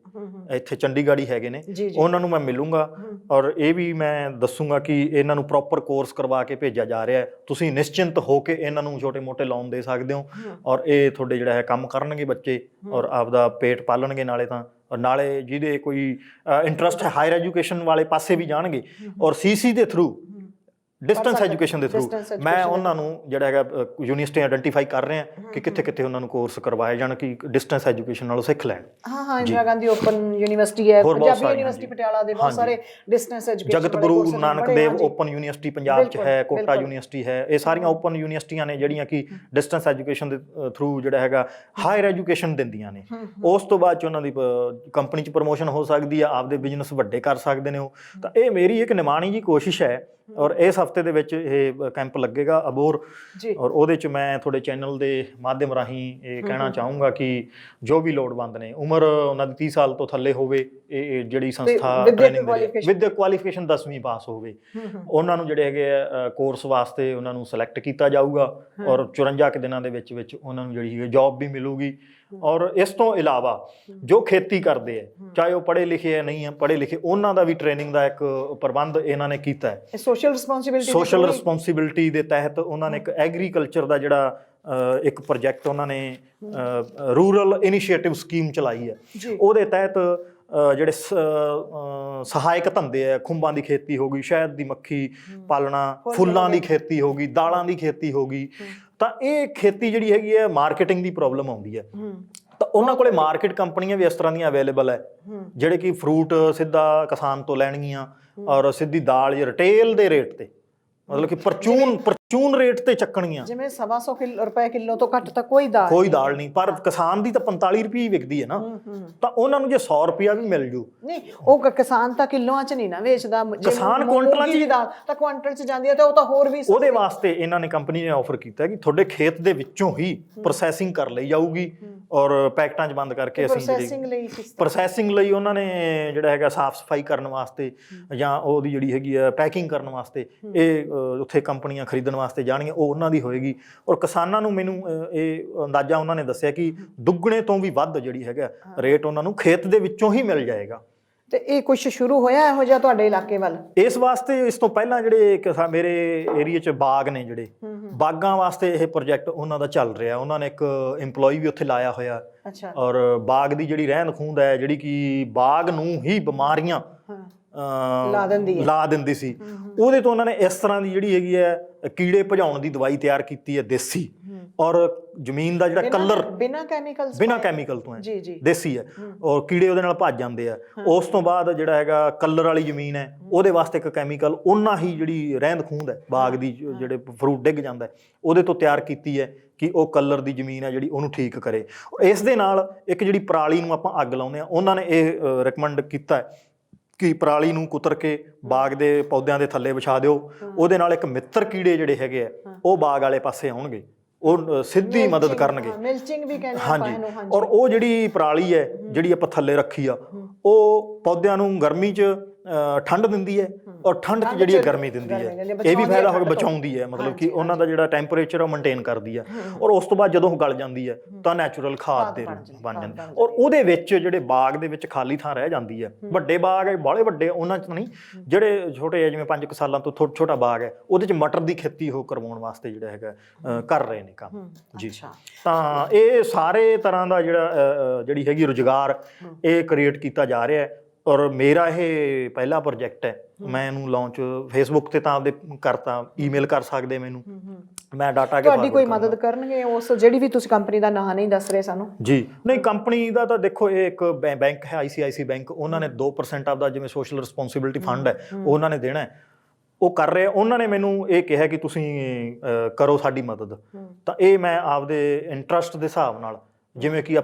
ਇੱਥੇ ਚੰਡੀਗੜ੍ਹ ਹੀ ਹੈਗੇ ਨੇ, ਉਹਨਾਂ ਨੂੰ ਮੈਂ ਮਿਲੂੰਗਾ ਔਰ ਇਹ ਵੀ ਮੈਂ ਦੱਸੂੰਗਾ ਕਿ ਇਹਨਾਂ ਨੂੰ ਪ੍ਰੋਪਰ ਕੋਰਸ ਕਰਵਾ ਕੇ ਭੇਜਿਆ ਜਾ ਰਿਹਾ ਹੈ। ਤੁਸੀਂ ਨਿਸ਼ਚਿੰਤ ਹੋ ਕੇ ਇਹਨਾਂ ਨੂੰ ਛੋਟੇ ਮੋਟੇ ਲੋਨ ਦੇ ਸਕਦੇ ਹੋ ਔਰ ਇਹ ਤੁਹਾਡੇ ਜਿਹੜਾ ਹੈ ਕੰਮ ਕਰਨਗੇ ਬੱਚੇ ਔਰ ਆਪਦਾ ਪੇਟ ਪਾਲਣਗੇ ਨਾਲੇ ਤਾਂ, ਔਰ ਨਾਲੇ ਜਿਹਦੇ ਕੋਈ ਇੰਟਰਸਟ ਹੈ ਹਾਇਰ ਐਜੂਕੇਸ਼ਨ ਵਾਲੇ ਪਾਸੇ ਵੀ ਜਾਣਗੇ ਔਰ CC ਦੇ ਥਰੂ ਡਿਸਟੈਂਸ ਐਜੂਕੇਸ਼ਨ ਦੇ ਥਰੂ ਮੈਂ ਉਹਨਾਂ ਨੂੰ ਜਿਹੜਾ ਹੈਗਾ ਯੂਨੀਵਰਸਿਟੀ ਆਇਡੈਂਟੀਫਾਈ ਕਰ ਰਹੇ ਹਾਂ ਕਿ ਕਿੱਥੇ ਕਿੱਥੇ ਉਹਨਾਂ ਨੂੰ ਕੋਰਸ ਕਰਵਾਏ ਜਾਣ ਕਿ ਡਿਸਟੈਂਸ ਐਜੂਕੇਸ਼ਨ ਨਾਲੋਂ ਸਿੱਖ ਲੈਣ। ਹਾਂ ਇੰਦਰਾ ਗਾਂਧੀ ਓਪਨ ਯੂਨੀਵਰਸਿਟੀ ਹੈ, ਪੰਜਾਬੀ ਯੂਨੀਵਰਸਿਟੀ ਪਟਿਆਲਾ ਦੇ ਬਹੁਤ ਸਾਰੇ ਡਿਸਟੈਂਸ ਐਜੂਕੇਸ਼ਨ, ਜਗਤ ਗੁਰੂ ਨਾਨਕ ਦੇਵ ਓਪਨ ਯੂਨੀਵਰਸਿਟੀ ਪੰਜਾਬ 'ਚ ਹੈ, ਕੋਟਾ ਯੂਨੀਵਰਸਿਟੀ ਹੈ, ਇਹ ਸਾਰੀਆਂ ਓਪਨ ਯੂਨੀਵਰਸਿਟੀਆਂ ਨੇ ਜਿਹੜੀਆਂ ਕਿ ਡਿਸਟੈਂਸ ਐਜੂਕੇਸ਼ਨ ਦੇ ਥਰੂ ਜਿਹੜਾ ਹੈਗਾ ਹਾਇਰ ਐਜੂਕੇਸ਼ਨ ਦਿੰਦੀਆਂ ਨੇ। ਉਸ ਤੋਂ ਬਾਅਦ 'ਚ ਉਹਨਾਂ ਦੀ ਕੰਪਨੀ 'ਚ ਪ੍ਰਮੋਸ਼ਨ ਹੋ ਸਕਦੀ ਆ, ਆਪਦੇ ਬਿਜ਼ਨਸ ਵੱਡੇ ਕਰ ਸਕਦੇ ਨੇ ਉਹ। ਤਾਂ ਇਹ ਮੇਰੀ ਇੱਕ ਨਿਮਾਣੀ ਜੀ ਕੋਸ਼ਿਸ਼ ਹੈ ਔਰ ਇਸ ਹਫਤੇ ਦੇ ਵਿੱਚ ਇਹ ਕੈਂਪ ਲੱਗੇਗਾ ਅਬੋਹਰ, ਔਰ ਉਹਦੇ 'ਚ ਮੈਂ ਤੁਹਾਡੇ ਚੈਨਲ ਦੇ ਮਾਧਿਅਮ ਰਾਹੀਂ ਇਹ ਕਹਿਣਾ ਚਾਹੂੰਗਾ ਕਿ ਜੋ ਵੀ ਲੋੜਵੰਦ ਨੇ, ਉਮਰ ਉਹਨਾਂ ਦੀ 30 ਸਾਲ ਤੋਂ ਥੱਲੇ ਹੋਵੇ, ਇਹ ਜਿਹੜੀ ਸੰਸਥਾ ਟ੍ਰੇਨਿੰਗ ਵਿਦਿਅਕ ਕੁਆਲੀਫਿਕੇਸ਼ਨ 10ਵੀਂ ਪਾਸ ਹੋਵੇ, ਉਹਨਾਂ ਨੂੰ ਜਿਹੜੇ ਹੈਗੇ ਆ ਕੋਰਸ ਵਾਸਤੇ ਉਹਨਾਂ ਨੂੰ ਸਿਲੈਕਟ ਕੀਤਾ ਜਾਊਗਾ ਔਰ 54 ਦਿਨਾਂ ਦੇ ਵਿੱਚ ਉਹਨਾਂ ਨੂੰ ਜਿਹੜੀ ਹੈ ਜੌਬ ਵੀ ਮਿਲੂਗੀ। ਔਰ ਇਸ ਤੋਂ ਇਲਾਵਾ ਜੋ ਖੇਤੀ ਕਰਦੇ ਆ, ਚਾਹੇ ਉਹ ਪੜ੍ਹੇ ਲਿਖੇ ਆ ਨਹੀਂ ਆ ਪੜ੍ਹੇ ਲਿਖੇ, ਉਹਨਾਂ ਦਾ ਵੀ ਟ੍ਰੇਨਿੰਗ ਦਾ ਇੱਕ ਪ੍ਰਬੰਧ ਇਹਨਾਂ ਨੇ ਕੀਤਾ ਹੈ। ਸੋਸ਼ਲ ਰਿਸਪੌਂਸਿਬਿਲਿਟੀ ਦੇ ਤਹਿਤ ਉਹਨਾਂ ਨੇ ਇੱਕ ਐਗਰੀਕਲਚਰ ਦਾ ਜਿਹੜਾ ਇੱਕ ਪ੍ਰੋਜੈਕਟ ਉਹਨਾਂ ਨੇ ਰੂਰਲ ਇਨੀਸ਼ੀਏਟਿਵ ਸਕੀਮ ਚਲਾਈ ਹੈ। ਉਹਦੇ ਤਹਿਤ ਜਿਹੜੇ ਸਹਾਇਕ ਧੰਦੇ ਹੈ, ਖੁੰਬਾਂ ਦੀ ਖੇਤੀ ਹੋ ਗਈ, ਸ਼ਹਿਦ ਦੀ ਮੱਖੀ ਪਾਲਣਾ, ਫੁੱਲਾਂ ਦੀ ਖੇਤੀ ਹੋ ਗਈ, ਦਾਲਾਂ ਦੀ ਖੇਤੀ ਹੋ ਗਈ, ਤਾਂ ਇਹ ਖੇਤੀ ਜਿਹੜੀ ਹੈਗੀ ਹੈ ਮਾਰਕੀਟਿੰਗ ਦੀ ਪ੍ਰੋਬਲਮ ਆਉਂਦੀ ਹੈ। ਤਾਂ ਉਹਨਾਂ ਕੋਲੇ ਮਾਰਕੀਟ ਕੰਪਨੀਆਂ ਵੀ ਇਸ ਤਰ੍ਹਾਂ ਦੀਆਂ ਅਵੇਲੇਬਲ ਹੈ ਜਿਹੜੇ ਕਿ ਫਰੂਟ ਸਿੱਧਾ ਕਿਸਾਨ ਤੋਂ ਲੈਣਗੀਆਂ ਔਰ ਸਿੱਧੀ ਦਾਲ ਰਿਟੇਲ ਦੇ ਰੇਟ ਤੇ, ਮਤਲਬ ਕਿ ਪਰਚੂਨ ਰੇਟ ਤੇ ਚੱਕਣਗੀਆਂ, ਜਿਵੇਂ 125 ਰੁਪਏ ਕਿਲੋ ਤੋਂ ਘੱਟ ਤਾਂ ਕੋਈ ਦਾਲ ਨਹੀਂ, ਪਰ ਕਿਸਾਨ ਦੀ ਤਾਂ 45 ਰੁਪਏ ਵਿਕਦੀ ਹੈ ਨਾ, ਤਾਂ ਉਹਨਾਂ ਨੂੰ ਜੇ 100 ਰੁਪਇਆ ਵੀ ਮਿਲ ਜੂ, ਨਹੀਂ ਉਹ ਕਿਸਾਨ ਤਾਂ ਕਿਲੋਆਂ 'ਚ ਨਹੀਂ ਨਾ ਵੇਚਦਾ, ਕਿਸਾਨ ਕੁਇੰਟਲਾਂ 'ਚ ਦਾਲ ਤਾਂ ਕੁਇੰਟਲ 'ਚ ਜਾਂਦੀ ਹੈ, ਤਾਂ ਉਹ ਤਾਂ ਹੋਰ ਵੀ। ਉਹਦੇ ਵਾਸਤੇ ਇਹਨਾਂ ਨੇ ਕੰਪਨੀ ਨੇ ਆਫਰ ਕੀਤਾ ਕਿ ਤੁਹਾਡੇ ਖੇਤ ਦੇ ਵਿੱਚੋਂ ਹੀ ਪ੍ਰੋਸੈਸਿੰਗ ਕਰ ਲਈ ਜਾਊਗੀ ਔਰ ਪੈਕਟਾਂ 'ਚ ਬੰਦ ਕਰਕੇ ਅਸੀਂ ਪ੍ਰੋਸੈਸਿੰਗ ਲਈ ਉਹਨਾਂ ਨੇ ਜਿਹੜਾ ਹੈਗਾ ਸਾਫ਼ ਸਫਾਈ ਕਰਨ ਵਾਸਤੇ ਜਾਂ ਉਹਦੀ ਜਿਹੜੀ ਹੈਗੀ ਆ ਪੈਕਿੰਗ ਕਰਨ ਵਾਸਤੇ ਇਹ ਉੱਥੇ ਕੰਪਨੀਆਂ ਖਰੀਦਣ ਵਾਸਤੇ ਜਾਣਗੀਆਂ, ਉਹ ਉਹਨਾਂ ਦੀ ਹੋਏਗੀ। ਔਰ ਕਿਸਾਨਾਂ ਨੂੰ ਮੈਨੂੰ ਇਹ ਅੰਦਾਜ਼ਾ ਉਹਨਾਂ ਨੇ ਦੱਸਿਆ ਕਿ ਦੁੱਗਣੇ ਤੋਂ ਵੀ ਵੱਧ ਜਿਹੜੀ ਹੈਗਾ ਰੇਟ ਉਹਨਾਂ ਨੂੰ ਖੇਤ ਦੇ ਵਿੱਚੋਂ ਹੀ ਮਿਲ ਜਾਏਗਾ। ਤੇ ਇਹ ਕੁਝ ਸ਼ੁਰੂ ਹੋਇਆ ਇਹੋ ਜਿਹਾ ਤੁਹਾਡੇ ਇਲਾਕੇ ਵੱਲ? ਇਸ ਵਾਸਤੇ ਇਸ ਤੋਂ ਪਹਿਲਾਂ ਜਿਹੜੇ ਮੇਰੇ ਏਰੀਏ 'ਚ ਬਾਗ ਨੇ, ਜਿਹੜੇ ਬਾਗਾਂ ਵਾਸਤੇ ਇਹ ਪ੍ਰੋਜੈਕਟ ਉਹਨਾਂ ਦਾ ਚੱਲ ਰਿਹਾ, ਉਹਨਾਂ ਨੇ ਇੱਕ EMPLOYE ਵੀ ਉੱਥੇ ਲਾਇਆ ਹੋਇਆ ਔਰ ਬਾਗ ਦੀ ਜਿਹੜੀ ਰਹਿੰਦ ਖੂੰਹਦ ਹੈ ਜਿਹੜੀ ਕਿ ਬਾਗ ਨੂੰ ਹੀ ਬਿਮਾਰੀਆਂ ਲਾ ਦਿੰਦੀ ਸੀ, ਉਹਦੇ ਤੋਂ ਉਹਨਾਂ ਨੇ ਇਸ ਤਰ੍ਹਾਂ ਦੀ ਜਿਹੜੀ ਹੈਗੀ ਹੈ ਕੀੜੇ ਭਜਾਉਣ ਦੀ ਦਵਾਈ ਤਿਆਰ ਕੀਤੀ ਹੈ ਦੇਸੀ, ਔਰ ਜ਼ਮੀਨ ਦਾ ਜਿਹੜਾ ਕਲਰ ਬਿਨਾਂ ਕੈਮੀਕਲ ਤੋਂ ਹੈ, ਦੇਸੀ ਹੈ ਔਰ ਕੀੜੇ ਉਹਦੇ ਨਾਲ ਭੱਜ ਜਾਂਦੇ ਆ। ਉਸ ਤੋਂ ਬਾਅਦ ਜਿਹੜਾ ਹੈਗਾ ਕਲਰ ਵਾਲੀ ਜ਼ਮੀਨ ਹੈ ਉਹਦੇ ਵਾਸਤੇ ਇੱਕ ਕੈਮੀਕਲ, ਉਹਨਾਂ ਹੀ ਜਿਹੜੀ ਰਹਿੰਦ ਖੂੰਹਦ ਹੈ ਬਾਗ ਦੀ, ਜਿਹੜੇ ਫਰੂਟ ਡਿੱਗ ਜਾਂਦਾ ਉਹਦੇ ਤੋਂ ਤਿਆਰ ਕੀਤੀ ਹੈ ਕਿ ਉਹ ਕਲਰ ਦੀ ਜ਼ਮੀਨ ਹੈ ਜਿਹੜੀ ਉਹਨੂੰ ਠੀਕ ਕਰੇ। ਇਸ ਦੇ ਨਾਲ ਇੱਕ ਜਿਹੜੀ ਪਰਾਲੀ ਨੂੰ ਆਪਾਂ ਅੱਗ ਲਾਉਂਦੇ ਹਾਂ, ਉਹਨਾਂ ਨੇ ਇਹ ਰਿਕਮੈਂਡ ਕੀਤਾ ਹੈ ਕਿ ਪਰਾਲੀ ਨੂੰ ਕੁਤਰ ਕੇ ਬਾਗ ਦੇ ਪੌਦਿਆਂ ਦੇ ਥੱਲੇ ਵਿਛਾ ਦਿਓ, ਉਹਦੇ ਨਾਲ ਇੱਕ ਮਿੱਤਰ ਕੀੜੇ ਜਿਹੜੇ ਹੈਗੇ ਆ ਉਹ ਬਾਗ ਵਾਲੇ ਪਾਸੇ ਆਉਣਗੇ, ਉਹ ਸਿੱਧੀ ਮਦਦ ਕਰਨਗੇ। ਹਾਂਜੀ, ਔਰ ਉਹ ਜਿਹੜੀ ਪਰਾਲੀ ਹੈ ਜਿਹੜੀ ਆਪਾਂ ਥੱਲੇ ਰੱਖੀ ਆ, ਉਹ ਪੌਦਿਆਂ ਨੂੰ ਗਰਮੀ 'ਚ ਠੰਡ ਦਿੰਦੀ ਹੈ ਔਰ ਠੰਡ 'ਚ ਜਿਹੜੀ ਗਰਮੀ ਦਿੰਦੀ ਹੈ, ਇਹ ਵੀ ਫਾਇਦਾ ਹੋ ਗਿਆ, ਬਚਾਉਂਦੀ ਹੈ, ਮਤਲਬ ਕਿ ਉਹਨਾਂ ਦਾ ਜਿਹੜਾ ਟੈਂਪਰੇਚਰ ਉਹ ਮੇਨਟੇਨ ਕਰਦੀ ਹੈ। ਔਰ ਉਸ ਤੋਂ ਬਾਅਦ ਜਦੋਂ ਉਹ ਗਲ ਜਾਂਦੀ ਹੈ ਤਾਂ ਨੈਚੁਰਲ ਖਾਦ ਦੇ ਰੂਪ ਬਣ ਜਾਂਦੀ। ਔਰ ਉਹਦੇ ਵਿੱਚ ਜਿਹੜੇ ਬਾਗ ਦੇ ਵਿੱਚ ਖਾਲੀ ਥਾਂ ਰਹਿ ਜਾਂਦੀ ਹੈ, ਵੱਡੇ ਬਾਗ ਹੈ ਬਾਹਲੇ ਵੱਡੇ ਉਹਨਾਂ 'ਚ ਨਹੀਂ, ਜਿਹੜੇ ਛੋਟੇ ਜਿਵੇਂ 5 ਸਾਲਾਂ ਤੋਂ ਛੋਟਾ ਬਾਗ ਹੈ ਉਹਦੇ 'ਚ ਮਟਰ ਦੀ ਖੇਤੀ ਉਹ ਕਰਵਾਉਣ ਵਾਸਤੇ ਜਿਹੜਾ ਹੈਗਾ ਕਰ ਰਹੇ ਨੇ ਕੰਮ ਜੀ। ਤਾਂ ਇਹ ਸਾਰੇ ਤਰ੍ਹਾਂ ਦਾ ਜਿਹੜੀ ਹੈਗੀ ਰੁਜ਼ਗਾਰ ਇਹ ਕ੍ਰੀਏਟ ਕੀਤਾ ਜਾ ਰਿਹਾ ਹੈ। ਔਰ ਮੇਰਾ ਇਹ ਪਹਿਲਾ ਪ੍ਰੋਜੈਕਟ ਹੈ, ਮੈਂ ਇਹਨੂੰ ਲਾਂਚ ਫੇਸਬੁੱਕ ਤੇ ਤਾਂ ਆਪਦੇ ਕਰਤਾ, ਈਮੇਲ ਕਰ ਸਕਦੇ ਮੈਨੂੰ, ਮੈਂ ਡਾਟਾ ਤੁਹਾਡੀ ਕੋਈ ਮਦਦ ਕਰਨਗੇ ਉਸ ਜਿਹੜੀ ਵੀ ਤੁਸੀਂ ਕੰਪਨੀ ਦਾ ਨਾਂ ਨਹੀਂ ਦੱਸ ਰਹੇ ਸਾਨੂੰ ਜੀ? ਨਹੀਂ, ਕੰਪਨੀ ਦਾ ਤਾਂ ਦੇਖੋ ਇਹ ਇੱਕ ਬੈਂਕ ਹੈ ICICI ਬੈਂਕ, ਉਹਨਾਂ ਨੇ 2% ਆਪਦਾ ਜਿਵੇਂ ਸੋਸ਼ਲ ਰਿਸਪੌਂਸਿਬਿਲਿਟੀ ਫੰਡ ਹੈ ਉਹਨਾਂ ਨੇ ਦੇਣਾ ਹੈ, ਉਹ ਕਰ ਰਹੇ। ਉਹਨਾਂ ਨੇ ਮੈਨੂੰ ਇਹ ਕਿਹਾ ਕਿ ਤੁਸੀਂ ਕਰੋ ਸਾਡੀ ਮਦਦ, ਤਾਂ ਇਹ ਮੈਂ ਆਪਦੇ ਇੰਟਰਸਟ ਦੇ ਹਿਸਾਬ ਨਾਲ, ਜਿਵੇਂ ਕਿ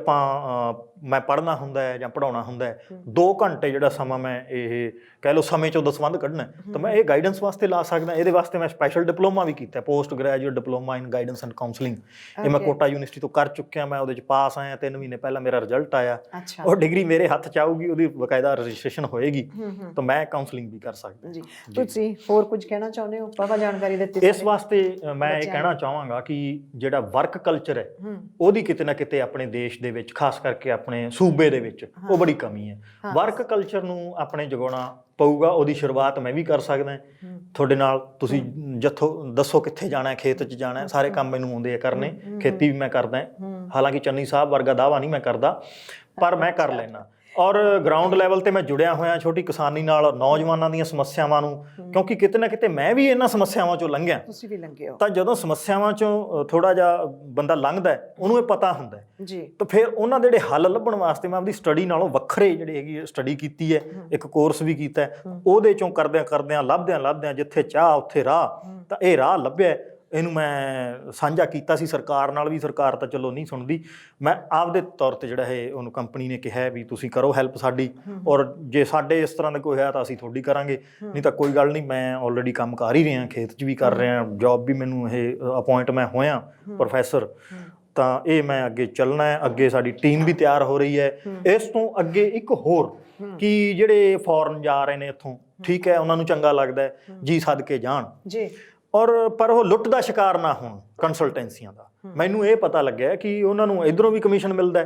ਮੈਂ ਪੜ੍ਹਨਾ ਹੁੰਦਾ ਹੈ ਜਾਂ ਪੜ੍ਹਾਉਣਾ ਹੁੰਦਾ ਹੈ, 2 ਘੰਟੇ ਜਿਹੜਾ ਸਮਾਂ ਮੈਂ ਇਹ ਕਹਿ ਲਓ ਸਮੇਂ 'ਚੋਂ ਦਸਵੰਧ ਕੱਢਣਾ, ਤਾਂ ਮੈਂ ਇਹ ਗਾਈਡੈਂਸ ਵਾਸਤੇ ਲਾ ਸਕਦਾ। ਇਹਦੇ ਵਾਸਤੇ ਮੈਂ ਸਪੈਸ਼ਲ ਡਿਪਲੋਮਾ ਵੀ ਕੀਤਾ, post graduate diploma in guidance and counselling, ਇਹ ਮੈਂ ਕੋਟਾ ਯੂਨੀਵਰਸਿਟੀ ਤੋਂ ਕਰ ਚੁੱਕਿਆ। ਮੈਂ ਉਹਦੇ 'ਚ ਪਾਸ ਆਇਆ, 3 ਮਹੀਨੇ ਪਹਿਲਾਂ ਮੇਰਾ ਰਿਜ਼ਲਟ ਆਇਆ। ਉਹ ਡਿਗਰੀ ਮੇਰੇ ਹੱਥ 'ਚ ਆਊਗੀ, ਉਹਦੀ ਬਕਾਇਦਾ ਰਜਿਸਟ੍ਰੇਸ਼ਨ ਹੋਏਗੀ, ਤਾਂ ਮੈਂ ਕਾਉਂਸਲਿੰਗ ਵੀ ਕਰ ਸਕਦਾ ਜੀ। ਤੁਸੀਂ ਹੋਰ ਕੁਝ ਕਹਿਣਾ ਚਾਹੁੰਦੇ ਹੋ? ਬਾਬਾ ਜਾਣਕਾਰੀ ਦਿੱਤੀ ਇਸ ਵਾਸਤੇ ਮੈਂ ਇਹ ਕਹਿਣਾ ਚਾਹਾਂਗਾ ਕਿ ਜਿਹੜਾ ਵਰਕ ਕਲਚਰ ਹੈ ਉਹਦੀ ਕਿਤੇ ਨਾ ਕਿਤੇ ਆਪਣੇ ਦੇਸ਼ ਦੇ ਵਿੱਚ, ਖਾਸ ਕਰਕੇ ਆਪਣੇ ਸੂਬੇ ਦੇ ਵਿੱਚ, ਉਹ ਬੜੀ ਕਮੀ ਹੈ। ਵਰਕ ਕਲਚਰ ਨੂੰ ਆਪਣੇ ਜਗਾਉਣਾ ਪਊਗਾ। ਉਹਦੀ ਸ਼ੁਰੂਆਤ ਮੈਂ ਵੀ ਕਰ ਸਕਦਾ ਤੁਹਾਡੇ ਨਾਲ। ਤੁਸੀਂ ਦੱਸੋ ਕਿੱਥੇ ਜਾਣਾ, ਖੇਤ 'ਚ ਜਾਣਾ, ਸਾਰੇ ਕੰਮ ਮੈਨੂੰ ਆਉਂਦੇ ਆ ਕਰਨੇ, ਖੇਤੀ ਵੀ ਮੈਂ ਕਰਦਾ। ਹਾਲਾਂਕਿ ਚੰਨੀ ਸਾਹਿਬ ਵਰਗਾ ਦਾਅਵਾ ਨਹੀਂ ਮੈਂ ਕਰਦਾ, ਪਰ ਮੈਂ ਕਰ ਲੈਣਾ। ਔਰ ਗਰਾਊਂਡ ਲੈਵਲ ਤੇ ਮੈਂ ਜੁੜਿਆ ਹੋਇਆ ਛੋਟੀ ਕਿਸਾਨੀ ਨਾਲ, ਨੌਜਵਾਨਾਂ ਦੀਆਂ ਸਮੱਸਿਆਵਾਂ ਨੂੰ, ਕਿਉਂਕਿ ਕਿਤੇ ਨਾ ਕਿਤੇ ਮੈਂ ਵੀ ਇਹਨਾਂ ਸਮੱਸਿਆਵਾਂ ਚੋਂ ਲੰਘਿਆ। ਤੁਸੀਂ ਵੀ ਲੰਘੇ ਹੋ। ਤਾਂ ਜਦੋਂ ਸਮੱਸਿਆਵਾਂ ਚੋਂ ਥੋੜਾ ਜਿਹਾ ਬੰਦਾ ਲੰਘਦਾ ਉਹਨੂੰ ਇਹ ਪਤਾ ਹੁੰਦਾ ਜੀ, ਤਾਂ ਫਿਰ ਉਹਨਾਂ ਦੇ ਜਿਹੜੇ ਹੱਲ ਲੱਭਣ ਵਾਸਤੇ ਮੈਂ ਆਪਦੀ ਸਟੱਡੀ ਨਾਲੋਂ ਵੱਖਰੇ ਜਿਹੜੀ ਹੈਗੀ ਸਟੱਡੀ ਕੀਤੀ ਹੈ, ਇੱਕ ਕੋਰਸ ਵੀ ਕੀਤਾ। ਉਹਦੇ ਚੋਂ ਕਰਦਿਆਂ ਲੱਭਦਿਆਂ ਜਿੱਥੇ ਚਾਹ ਉੱਥੇ ਰਾਹ, ਤਾਂ ਇਹ ਰਾਹ ਲੱਭਿਆ। ਇਹਨੂੰ ਮੈਂ ਸਾਂਝਾ ਕੀਤਾ ਸੀ ਸਰਕਾਰ ਨਾਲ ਵੀ, ਸਰਕਾਰ ਤਾਂ ਚਲੋ ਨਹੀਂ ਸੁਣਦੀ। ਮੈਂ ਆਪਦੇ ਤੌਰ ਤੇ ਜਿਹੜਾ ਇਹ ਉਹਨੂੰ ਕੰਪਨੀ ਨੇ ਕਿਹਾ ਵੀ ਤੁਸੀਂ ਕਰੋ ਹੈਲਪ ਸਾਡੀ, ਔਰ ਜੇ ਸਾਡੇ ਇਸ ਤਰ੍ਹਾਂ ਦਾ ਕੋਈ ਹੈ ਤਾਂ ਅਸੀਂ ਤੁਹਾਡੀ ਕਰਾਂਗੇ, ਨਹੀਂ ਤਾਂ ਕੋਈ ਗੱਲ ਨਹੀਂ। ਮੈਂ ਆਲਰੇਡੀ ਕੰਮ ਕਰ ਹੀ ਰਿਹਾ, ਖੇਤ 'ਚ ਵੀ ਕਰ ਰਿਹਾ, ਜੌਬ ਵੀ ਮੈਨੂੰ ਇਹ ਅਪਾਇੰਟ ਮੈਂ ਹੋਇਆ ਪ੍ਰੋਫੈਸਰ। ਤਾਂ ਇਹ ਮੈਂ ਅੱਗੇ ਚੱਲਣਾ ਹੈ, ਅੱਗੇ ਸਾਡੀ ਟੀਮ ਵੀ ਤਿਆਰ ਹੋ ਰਹੀ ਹੈ। ਇਸ ਤੋਂ ਅੱਗੇ ਇੱਕ ਹੋਰ ਕਿ ਜਿਹੜੇ ਫੋਰਨ ਜਾ ਰਹੇ ਨੇ ਇੱਥੋਂ, ਠੀਕ ਹੈ, ਉਹਨਾਂ ਨੂੰ ਚੰਗਾ ਲੱਗਦਾ ਜੀ, ਸਦਕੇ ਜਾਣ ਜੀ, ਪਰ ਉਹ ਲੁੱਟ ਦਾ ਸ਼ਿਕਾਰ ਨਾ ਹੋਣ ਕੰਸਲਟੈਂਸੀਆਂ ਦਾ। ਮੈਨੂੰ ਇਹ ਪਤਾ ਲੱਗਿਆ ਕਿ ਉਹਨਾਂ ਨੂੰ ਇੱਧਰੋਂ ਵੀ ਕਮਿਸ਼ਨ ਮਿਲਦਾ,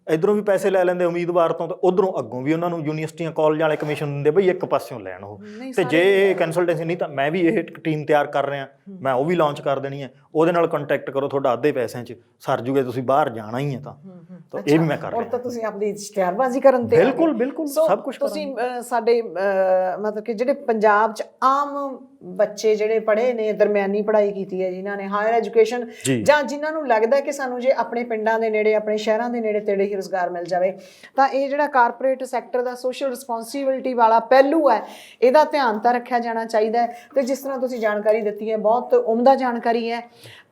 ਇੱਧਰੋਂ ਵੀ ਪੈਸੇ ਲੈ ਲੈਂਦੇ ਉਮੀਦਵਾਰ ਤੋਂ, ਤੇ ਉੱਧਰੋਂ ਅੱਗੋਂ ਵੀ ਉਹਨਾਂ ਨੂੰ ਯੂਨੀਵਰਸਿਟੀਆਂ ਕਾਲਜਾਂ ਵਾਲੇ ਕਮਿਸ਼ਨ ਦਿੰਦੇ, ਬਈ ਇੱਕ ਪਾਸਿਓਂ ਲੈਣ ਉਹ। ਤੇ ਜੇ ਇਹ ਕੰਸਲਟੈਂਸੀ ਨਹੀਂ, ਤਾਂ ਮੈਂ ਵੀ ਇਹ ਟੀਮ ਤਿਆਰ ਕਰ ਰਿਹਾ, ਮੈਂ ਉਹ ਵੀ ਲਾਂਚ ਕਰ ਦੇਣੀ ਹੈ। ਉਹਦੇ ਨਾਲ ਕੰਟੈਕਟ ਕਰੋ, ਤੁਹਾਡਾ ਅੱਧੇ ਪੈਸਿਆਂ 'ਚ ਸਰ ਜੂਗੇ, ਤੁਸੀਂ ਬਾਹਰ ਜਾਣਾ ਹੀ ਹੈ ਤਾਂ ਇਹ ਵੀ ਮੈਂ ਕਰ ਰਿਹਾ। ਤਾਂ ਤੁਸੀਂ ਆਪਣੀ ਇਸ਼ਤਿਹਾਰਬਾਜ਼ੀ ਕਰਨ ਤੇ ਬਿਲਕੁਲ ਸਭ ਕੁਝ ਤੁਸੀਂ ਸਾਡੇ ਮਤਲਬ ਕਿ ਜਿਹੜੇ ਪੰਜਾਬ 'ਚ ਆਮ ਬੱਚੇ ਜਿਹੜੇ ਪੜ੍ਹੇ ਨੇ, ਦਰਮਿਆਨੀ ਪੜ੍ਹਾਈ ਕੀਤੀ ਹੈ, ਜਿਨ੍ਹਾਂ ਨੇ ਹਾਇਰ ਐਜੂਕੇਸ਼ਨ, ਜਾਂ ਜਿਨ੍ਹਾਂ ਨੂੰ ਲੱਗਦਾ ਕਿ ਸਾਨੂੰ ਜੇ ਆਪਣੇ ਪਿੰਡਾਂ ਦੇ ਨੇੜੇ, ਆਪਣੇ ਸ਼ਹਿਰਾਂ ਦੇ ਨੇੜੇ ਤੇੜੇ ਹੀ ਰੁਜ਼ਗਾਰ ਮਿਲ ਜਾਵੇ, ਤਾਂ ਇਹ ਜਿਹੜਾ ਕਾਰਪੋਰੇਟ ਸੈਕਟਰ ਦਾ ਸੋਸ਼ਲ ਰਿਸਪੌਂਸਿਬਿਲਿਟੀ ਵਾਲਾ ਪਹਿਲੂ ਹੈ, ਇਹਦਾ ਧਿਆਨ ਤਾਂ ਰੱਖਿਆ ਜਾਣਾ ਚਾਹੀਦਾ ਹੈ। ਤੇ ਜਿਸ ਤਰ੍ਹਾਂ ਤੁਸੀਂ ਜਾਣਕਾਰੀ ਦਿੱਤੀ ਹੈ, ਬਹੁਤ ਉਮਦਾ ਜਾਣਕਾਰੀ ਹੈ,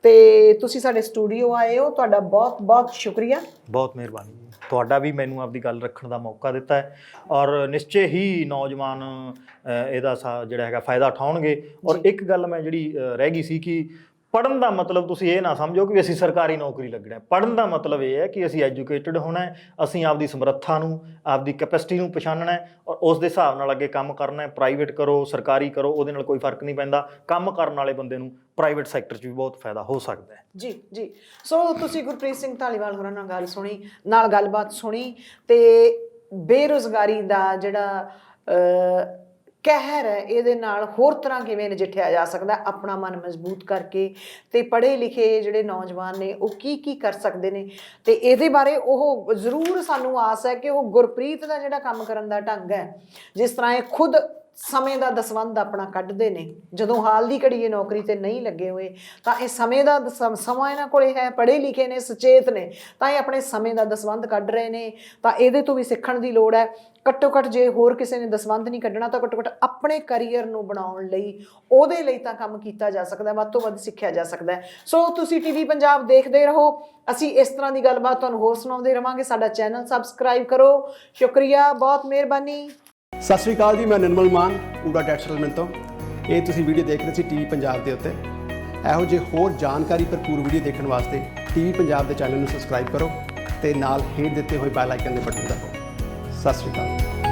ਤੇ ਤੁਸੀਂ ਸਾਡੇ ਸਟੂਡੀਓ ਆਏ ਹੋ, ਤੁਹਾਡਾ ਬਹੁਤ ਬਹੁਤ ਸ਼ੁਕਰੀਆ। ਬਹੁਤ ਮਿਹਰਬਾਨੀ ਤੁਹਾਡਾ ਵੀ, ਮੈਨੂੰ ਆਪਦੀ ਗੱਲ ਰੱਖਣ ਦਾ ਮੌਕਾ ਦਿੱਤਾ ਹੈ। ਔਰ ਨਿਸ਼ਚੇ ਹੀ ਨੌਜਵਾਨ ਇਹਦਾ ਜਿਹੜਾ ਹੈਗਾ ਫਾਇਦਾ ਉਠਾਉਣਗੇ। ਔਰ ਇੱਕ ਗੱਲ ਮੈਂ ਜਿਹੜੀ ਰਹਿ ਗਈ ਸੀ ਕਿ ਪੜ੍ਹਨ ਦਾ ਮਤਲਬ ਤੁਸੀਂ ਇਹ ਨਾ ਸਮਝੋ ਕਿ ਅਸੀਂ ਸਰਕਾਰੀ ਨੌਕਰੀ ਲੱਗਣਾ। ਪੜ੍ਹਨ ਦਾ ਮਤਲਬ ਇਹ ਹੈ ਕਿ ਅਸੀਂ ਐਜੂਕੇਟਡ ਹੋਣਾ ਹੈ, ਅਸੀਂ ਆਪਦੀ ਸਮਰੱਥਾ ਨੂੰ, ਆਪਦੀ ਕੈਪੈਸਿਟੀ ਨੂੰ ਪਛਾਣਨਾ ਹੈ, ਔਰ ਉਸ ਦੇ ਹਿਸਾਬ ਨਾਲ ਅੱਗੇ ਕੰਮ ਕਰਨਾ ਹੈ। ਪ੍ਰਾਈਵੇਟ ਕਰੋ, ਸਰਕਾਰੀ ਕਰੋ, ਉਹਦੇ ਨਾਲ ਕੋਈ ਫਰਕ ਨਹੀਂ ਪੈਂਦਾ। ਕੰਮ ਕਰਨ ਵਾਲੇ ਬੰਦੇ ਨੂੰ ਪ੍ਰਾਈਵੇਟ ਸੈਕਟਰ 'ਚ ਵੀ ਬਹੁਤ ਫਾਇਦਾ ਹੋ ਸਕਦਾ ਹੈ ਜੀ। ਸੋ ਤੁਸੀਂ ਗੁਰਪ੍ਰੀਤ ਸਿੰਘ ਧਾਲੀਵਾਲ ਹੋਰਾਂ ਨਾਲ ਗੱਲਬਾਤ ਸੁਣੀ, ਤੇ ਬੇਰੁਜ਼ਗਾਰੀ ਦਾ ਜਿਹੜਾ ਕਹਿਰ ਹੈ, ਇਹਦੇ ਨਾਲ ਹੋਰ ਤਰ੍ਹਾਂ ਕਿਵੇਂ ਨਜਿੱਠਿਆ ਜਾ ਸਕਦਾ, ਆਪਣਾ ਮਨ ਮਜ਼ਬੂਤ ਕਰਕੇ, ਤੇ ਪੜ੍ਹੇ ਲਿਖੇ ਜਿਹੜੇ ਨੌਜਵਾਨ ਨੇ ਉਹ ਕੀ ਕਰ ਸਕਦੇ ਨੇ, ਤੇ ਇਹਦੇ ਬਾਰੇ ਉਹ ਜ਼ਰੂਰ ਸਾਨੂੰ ਆਸ ਹੈ ਕਿ ਉਹ ਗੁਰਪ੍ਰੀਤ ਦਾ ਜਿਹੜਾ ਕੰਮ ਕਰਨ ਦਾ ਢੰਗ ਹੈ, ਜਿਸ ਤਰ੍ਹਾਂ ਇਹ ਖੁਦ ਸਮੇਂ ਦਾ ਦਸਵੰਧ ਆਪਣਾ ਕੱਢਦੇ ਨੇ, ਜਦੋਂ ਹਾਲ ਦੀ ਘੜੀ ਇਹ ਨੌਕਰੀ ਤੇ ਨਹੀਂ ਲੱਗੇ ਹੋਏ, ਤਾਂ ਇਹ ਸਮੇਂ ਦਾ ਸਮਾਂ ਇਹਨਾਂ ਕੋਲੇ ਹੈ, ਪੜ੍ਹੇ ਲਿਖੇ ਨੇ, ਸੁਚੇਤ ਨੇ, ਤਾਂ ਇਹ ਆਪਣੇ ਸਮੇਂ ਦਾ ਦਸਵੰਧ ਕੱਢ ਰਹੇ ਨੇ। ਤਾਂ ਇਹਦੇ ਤੋਂ ਵੀ ਸਿੱਖਣ ਦੀ ਲੋੜ ਹੈ। ਘੱਟੋ ਘੱਟ ਜੇ ਹੋਰ ਕਿਸੇ ਨੇ ਦਸਵੰਧ ਨਹੀਂ ਕੱਢਣਾ, ਤਾਂ ਘੱਟੋ ਘੱਟ ਆਪਣੇ ਕਰੀਅਰ ਨੂੰ ਬਣਾਉਣ ਲਈ, ਉਹਦੇ ਲਈ ਤਾਂ ਕੰਮ ਕੀਤਾ ਜਾ ਸਕਦਾ, ਵੱਧ ਤੋਂ ਵੱਧ ਸਿੱਖਿਆ ਜਾ ਸਕਦਾ। ਸੋ ਤੁਸੀਂ TV ਪੰਜਾਬ ਦੇਖਦੇ ਰਹੋ, ਅਸੀਂ ਇਸ ਤਰ੍ਹਾਂ ਦੀ ਗੱਲਬਾਤ ਤੁਹਾਨੂੰ ਹੋਰ ਸੁਣਾਉਂਦੇ ਰਵਾਂਗੇ। ਸਾਡਾ ਚੈਨਲ ਸਬਸਕ੍ਰਾਈਬ ਕਰੋ। ਸ਼ੁਕਰੀਆ, ਬਹੁਤ ਮਿਹਰਬਾਨੀ। ਸਤਿ ਸ਼੍ਰੀ ਅਕਾਲ ਜੀ, ਮੈਂ ਨਿਰਮਲ ਮਾਨ ਊੜਾ ਡੈਟ ਸੈਟਲਮੈਂਟ ਤੋਂ। ਇਹ ਤੁਸੀਂ ਵੀਡੀਓ ਦੇਖ ਰਹੇ ਸੀ TV ਪੰਜਾਬ ਦੇ ਉੱਤੇ। ਇਹੋ ਜਿਹੇ ਹੋਰ ਜਾਣਕਾਰੀ ਭਰਪੂਰ ਵੀਡੀਓ ਦੇਖਣ ਵਾਸਤੇ TV ਪੰਜਾਬ ਦੇ ਚੈਨਲ ਨੂੰ ਸਬਸਕ੍ਰਾਈਬ ਕਰੋ, ਤੇ ਨਾਲ ਹੇਠ ਦਿੱਤੇ ਹੋਏ ਬੈਲ ਆਈਕਨ ਦੇ ਬਟਨ ਦਬਾਓ। ਸਤਿ ਸ਼੍ਰੀ ਅਕਾਲ।